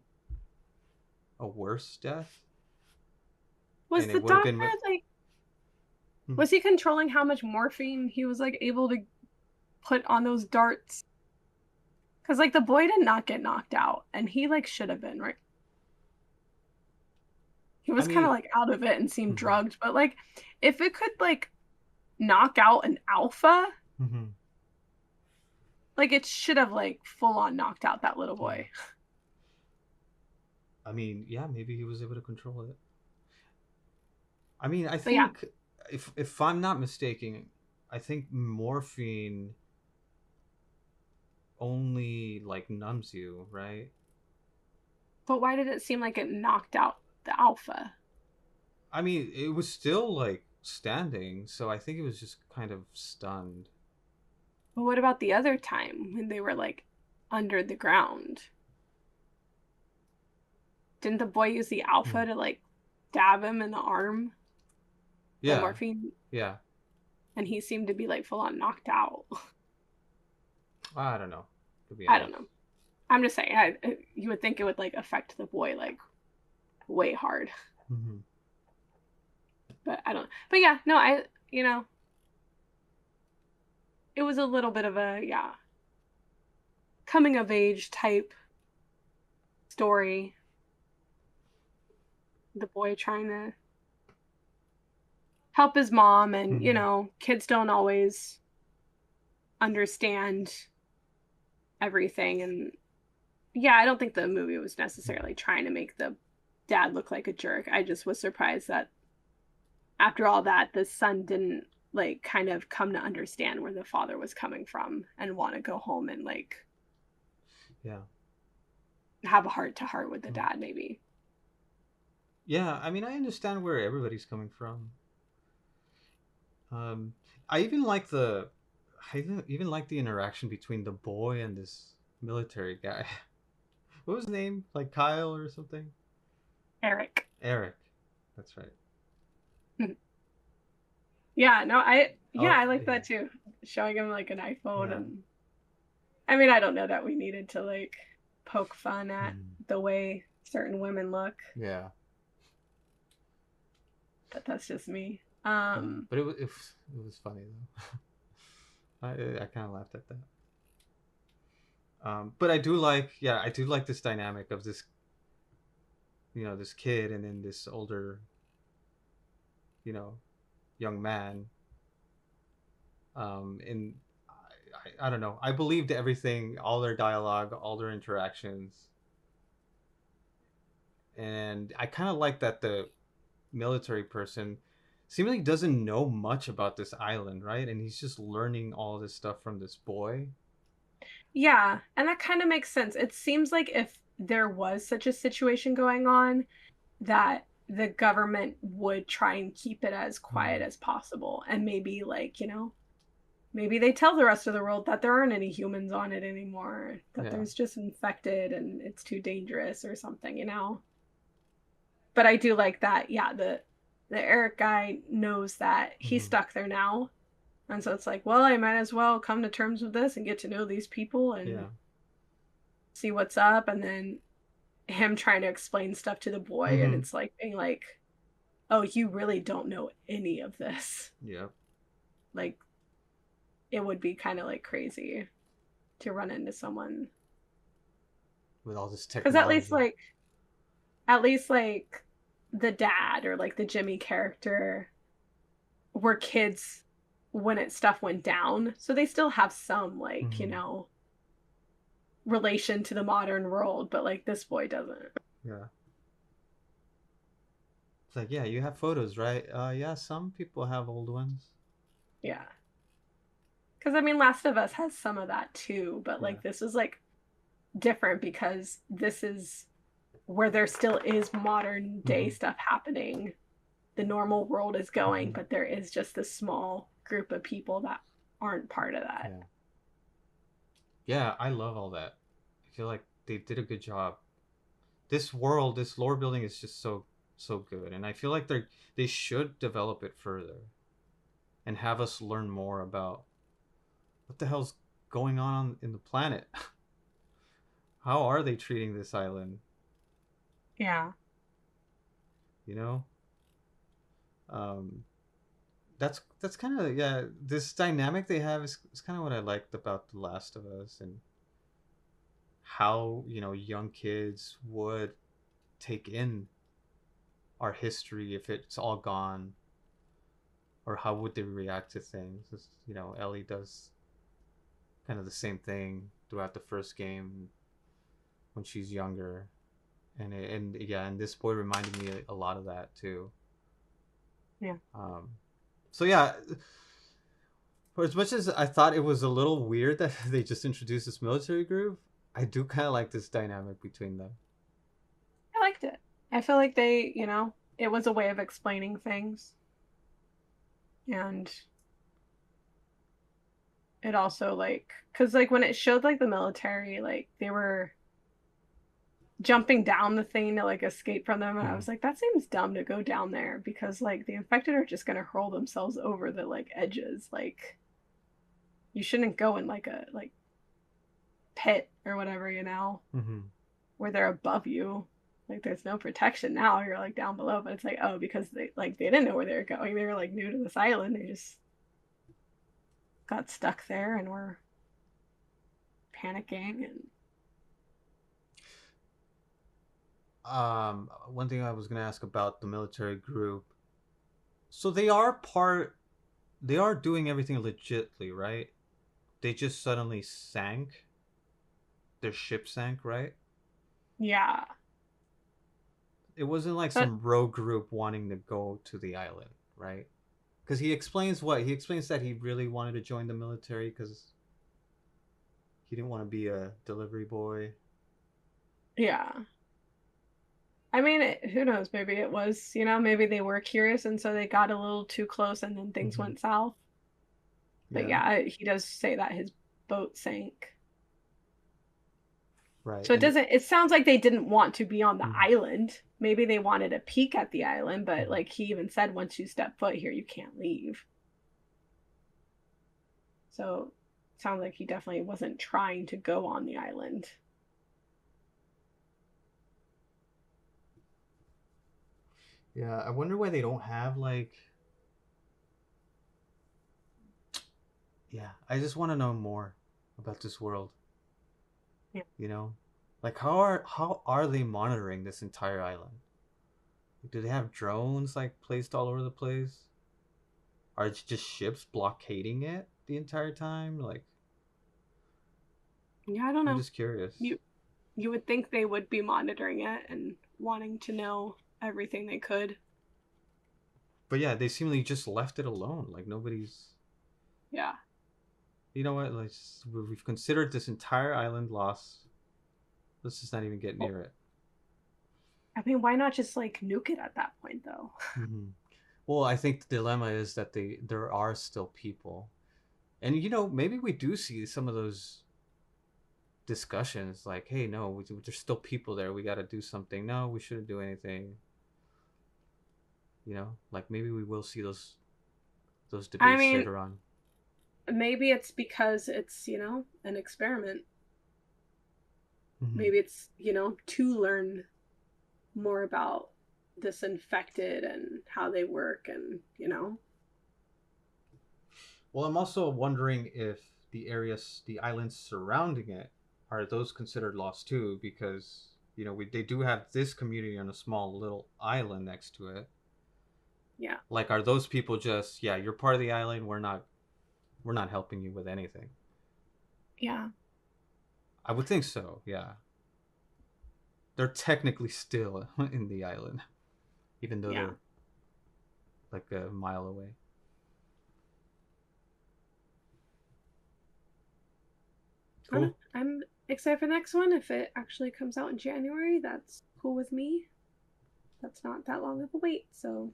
S2: a worse death,
S1: Was
S2: and
S1: the
S2: it would have
S1: doctor
S2: been.
S1: like,
S2: Hmm.
S1: was he controlling how much morphine he was like able to put on those darts? Because like the boy did not get knocked out, and he like should have been, right? He
S2: I
S1: was kind of
S2: mean,
S1: like out of it and seemed
S2: mhm.
S1: drugged, but like if it could like knock out an alpha.
S2: Hmm.
S1: Like it should have like full on knocked out that little
S2: Yeah.
S1: boy.
S2: I mean, yeah, maybe he was able to control it. I mean, I
S1: But yeah,
S2: think if I'm not mistaken, I think morphine only like numbs you, right?
S1: but why did it seem like it knocked out the alpha?
S2: I mean, it was still like standing, so I think it was just kind of stunned.
S1: But what about the other time when they were like under the ground? Didn't the boy use the
S2: Hmm.
S1: alpha to like stab him in the arm, the
S2: Yeah,
S1: morphine?
S2: yeah.
S1: And he seemed to be like full on knocked out.
S2: I don't know. Could be
S1: I don't
S2: off.
S1: know. I'm just saying, you would think it would like affect the boy like way hard,
S2: Hmm.
S1: but I don't. But yeah, no, you know, it was a little bit of a yeah coming of age type story. The boy trying to help his mom, and
S2: Hmm.
S1: kids don't always understand everything. And yeah, I don't think the movie was necessarily trying to make the dad look like a jerk. I just was surprised that after all that, the son didn't like kind of come to understand where the father was coming from and want to go home and like
S2: Yeah.
S1: have a heart to heart with the
S2: Mm.
S1: dad, maybe.
S2: Yeah, I mean, I understand where everybody's coming from. Um, I even like I even like the interaction between the boy and this military guy. What was his name? Like Kyle or something?
S1: Eric.
S2: Eric. That's right.
S1: Yeah, no, yeah,
S2: Oh,
S1: I like
S2: yeah.
S1: that too. Showing him like an iPhone,
S2: Yeah.
S1: and I mean, I don't know that we needed to like poke fun at
S2: Mm.
S1: the way certain women look,
S2: Yeah.
S1: but that's just me.
S2: Yeah. But it was funny though. I kind of laughed at that. But I do like this dynamic of this, this kid and then this older, you know, young man. And I don't know. I believed everything, all their dialogue, all their interactions, and I kind of like that the military person seemingly doesn't know much about this island, right? And he's just learning all this stuff from this boy.
S1: Yeah, and that kind of makes sense. It seems like if there was such a situation going on, that the government would try and keep it as quiet
S2: Mm.
S1: as possible. And maybe, like, maybe they tell the rest of the world that there aren't any humans on it anymore, that
S2: Yeah.
S1: there's just infected and it's too dangerous or something. But I do like that, yeah, the Eric guy knows that he's
S2: Hmm.
S1: stuck there now. And so it's like, well, I might as well come to terms with this and get to know these people and
S2: Yeah.
S1: see what's up. And then him trying to explain stuff to the boy, and
S2: Hmm.
S1: it's like being like, oh, you really don't know any of this.
S2: Yep.
S1: Like, it would be kind of like crazy to run into someone.
S2: With all this
S1: Because
S2: technology.
S1: at least like the dad or like the Jimmy character were kids when stuff went down. So they still have some like,
S2: Hmm.
S1: relation to the modern world, but like this boy doesn't.
S2: Yeah. It's like, yeah, you have photos, right? Yeah, some people have old ones.
S1: Yeah. Because I mean, Last of Us has some of that too, but
S2: Yeah.
S1: like this is like different because this is where there still is modern day
S2: Hmm.
S1: stuff happening. The normal world is going,
S2: Hmm.
S1: but there is just this small group of people that aren't part of that.
S2: Yeah. Yeah, I love all that. I feel like they did a good job. This world, this lore building is just so good, and I feel like they should develop it further and have us learn more about what the hell's going on in the planet. How are they treating this island?
S1: Yeah.
S2: You know, um, that's kind of, yeah. This dynamic they have is kind of what I liked about The Last of Us, and how young kids would take in our history if it's all gone, or how would they react to things. You know, Ellie does kind of the same thing throughout the first game when she's younger, and yeah, and this boy reminded me a lot of that too.
S1: Yeah.
S2: So yeah, for as much as I thought it was a little weird that they just introduced this military group, I do kind of like this dynamic between them.
S1: I liked it. I feel like they, it was a way of explaining things. And it also like, cause like when it showed like the military, like they were jumping down the thing to like escape from them. And I
S2: Mhm.
S1: was like, that seems dumb to go down there because like the infected are just gonna hurl themselves over the like edges. Like you shouldn't go in like a like pit or whatever,
S2: Mhm.
S1: where they're above you. Like there's no protection now. You're like down below, but it's like, oh, because they didn't know where they were going. They were like new to this island. They just got stuck there and were panicking and
S2: One thing I was gonna ask about the military group. So they are doing everything legitly, right? They just suddenly sank. Their ship sank, right?
S1: yeah.
S2: It wasn't like
S1: But
S2: some rogue group wanting to go to the island, right? Because he explains that he really wanted to join the military because he didn't want to be a delivery boy.
S1: yeah. I mean, who knows? Maybe it was, maybe they were curious and so they got a little too close and then things
S2: Mm-hmm.
S1: went south. But
S2: Yeah,
S1: yeah, he does say that his boat sank.
S2: right.
S1: So
S2: And
S1: it sounds like they didn't want to be on the
S2: mm-hmm.
S1: island. Maybe they wanted a peek at the island, but
S2: Mm-hmm.
S1: like he even said, once you step foot here, you can't leave. So it sounds like he definitely wasn't trying to go on the island.
S2: Yeah, I wonder why they don't have like. Yeah, I just want to know more about this world.
S1: Yeah.
S2: You know, like how are they monitoring this entire island? Like, do they have drones like placed all over the place? Are it just ships blockading it the entire time? Like,
S1: Yeah, I don't
S2: I'm
S1: know.
S2: just curious.
S1: You you would think they would be monitoring it and wanting to know everything they could.
S2: But yeah, they seemingly just left it alone. Like nobody's.
S1: Yeah.
S2: You know what? We've considered this entire island lost. Let's just not even get
S1: Well,
S2: near it.
S1: I mean, why not just like nuke it at that point though?
S2: Mm-hmm. Well, I think the dilemma is that there are still people, and maybe we do see some of those discussions like, hey, no, there's still people there, we got to do something. No, we shouldn't do anything. Like maybe we will see those
S1: I
S2: debates
S1: mean,
S2: later on.
S1: maybe it's because it's, an experiment.
S2: Mm-hmm.
S1: Maybe it's, to learn more about this infected and how they work and.
S2: Well, I'm also wondering if the islands surrounding it, are those considered lost too, because they do have this community on a small little island next to it.
S1: Yeah.
S2: Like, are those people just, yeah, you're part of the island, we're not helping you with anything?
S1: Yeah.
S2: I would think so, yeah. They're technically still in the island, even though
S1: Yeah.
S2: they're like a mile away.
S1: I don't know.
S2: Cool.
S1: I'm excited for the next one. If it actually comes out in January, that's cool with me. That's not that long of a wait. So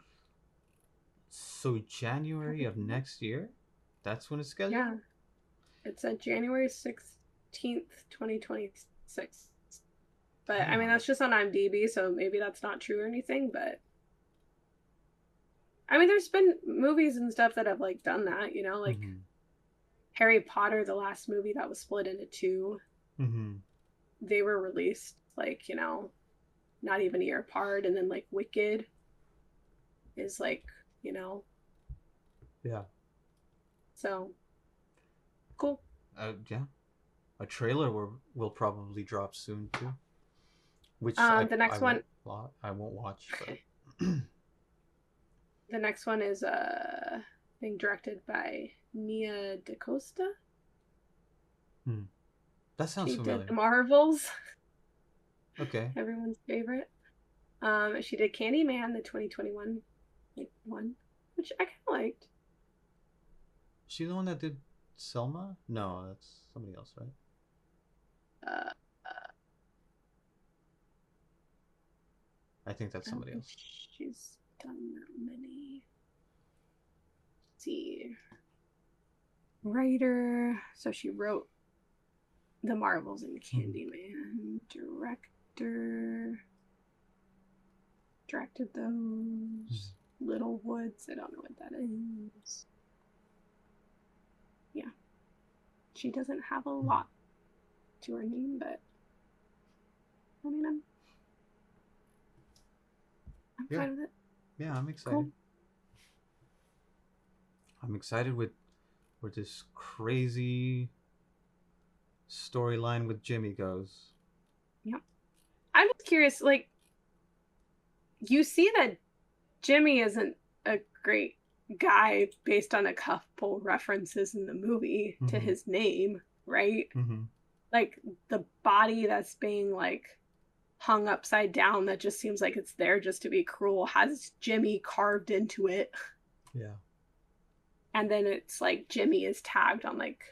S2: So January
S1: happy
S2: of
S1: for that.
S2: next year, that's when it's scheduled.
S1: Yeah. It's January 16th, 2026. But I mean,
S2: Damn.
S1: that's just on IMDb, so maybe that's not true or anything. But I mean, there's been movies and stuff that have like done that, like
S2: Mm-hmm.
S1: Harry Potter, the last movie that was split into two,
S2: Mm-hmm.
S1: they were released like, not even a year apart. And then like Wicked is like, you know,
S2: Yeah.
S1: so cool.
S2: Yeah. A trailer will probably drop soon too, which I
S1: The
S2: I
S1: next one,
S2: won't I won't watch, but
S1: the next one is being directed by Nia DaCosta.
S2: That sounds
S1: She did
S2: familiar.
S1: The Marvels,
S2: Okay.
S1: everyone's favorite. She did Candyman, the 2021 one, which I kind of liked.
S2: She the one that did Selma? No, that's somebody else, right?
S1: Uh,
S2: I think that's
S1: I don't
S2: somebody
S1: think
S2: else.
S1: she's done that many. Let's see, writer. So she wrote The Marvels and Candyman. Directed those. Little Woods. I don't know what that is. Yeah, she doesn't have a lot to her name, but I mean, I'm
S2: Yeah.
S1: fine with it.
S2: Yeah, I'm excited.
S1: Cool.
S2: I'm excited with where this crazy storyline with Jimmy goes.
S1: Yep. I'm just curious, like, you see that Jimmy isn't a great guy based on a couple references in the movie to his name, right? Like the body that's being like hung upside down that just seems like it's there just to be cruel has Jimmy carved into it.
S2: Yeah.
S1: And then it's like Jimmy is tagged on like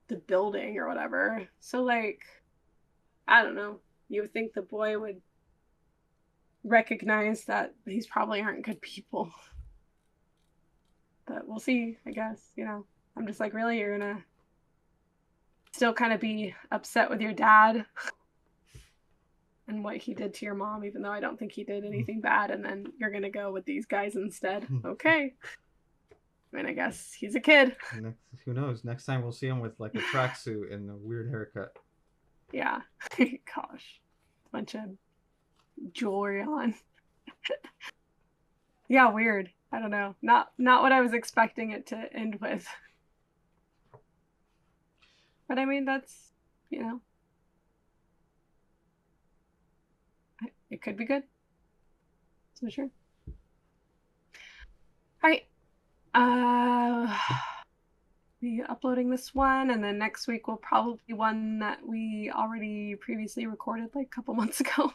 S1: the building or whatever. So like I don't know. You would think the boy would recognize that these probably aren't good people. But we'll see, I guess, you know. I'm just like, really, you're gonna still kind of be upset with your dad and what he did to your mom, even though I don't think he did anything bad, and then you're gonna go with these guys instead. Okay. I mean, I guess he's a kid.
S2: Who knows? Next time we'll see him with like a tracksuit and a weird haircut.
S1: Yeah. Gosh. Bunch of jewelry on. Yeah, weird. I don't know. Not what I was expecting it to end with. But I mean, that's, you know, it could be good. So sure. All right. Be uploading this one, and then next week will probably be one that we already previously recorded like a couple months ago.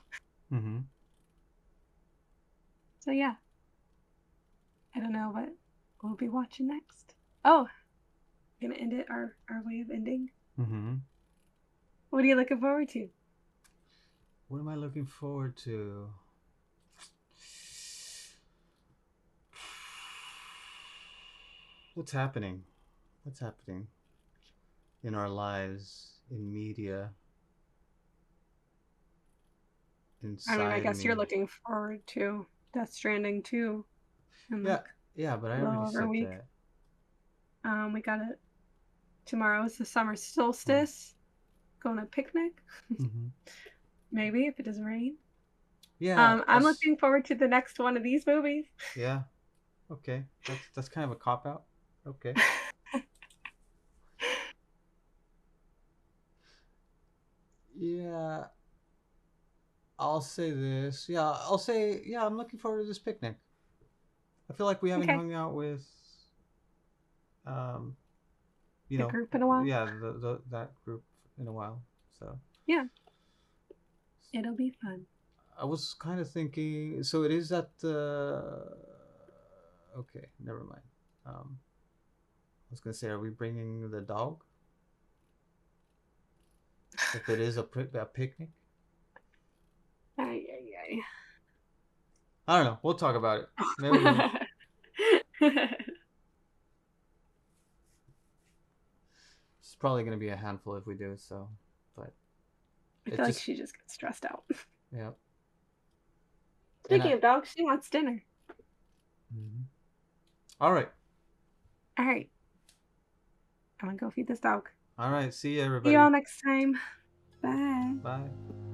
S1: So yeah. I don't know what we'll be watching next. Oh, gonna end it our way of ending. What are you looking forward to?
S2: What am I looking forward to? What's happening? What's happening in our lives, in media,
S1: I mean, I
S2: inside
S1: guess
S2: me?
S1: you're looking forward to Death Stranding too. In
S2: Yeah,
S1: like
S2: yeah, but I
S1: a little
S2: already
S1: over a
S2: said
S1: week.
S2: that.
S1: We got it. Tomorrow is the summer solstice. Going to picnic. Maybe if it doesn't rain.
S2: Yeah,
S1: I'm looking forward to the next one of these movies.
S2: yeah. Okay, that's kind of a cop out. Okay. Yeah, I'll say this. Yeah, I'll say yeah. I'm looking forward to this picnic. I feel like we haven't
S1: Okay.
S2: hung out with, um, you
S1: The
S2: know,
S1: group in a while.
S2: yeah, the that group in a while. So
S1: Yeah. It'll be fun.
S2: I was kind of thinking. So it is at. Okay, never mind. I was gonna say, are we bringing the dog? If it is a picnic.
S1: Ay, ay, ay.
S2: I don't know. We'll talk about it. Maybe we won't. It's probably going to be a handful if we do so, but
S1: I
S2: it
S1: feel like
S2: just
S1: she just gets stressed out.
S2: yeah.
S1: Speaking of dogs, she wants dinner.
S2: All right.
S1: All right. I'm gonna go feed this dog.
S2: All right. See you,
S1: See
S2: everybody.
S1: y'all next time. Bye.
S2: Bye.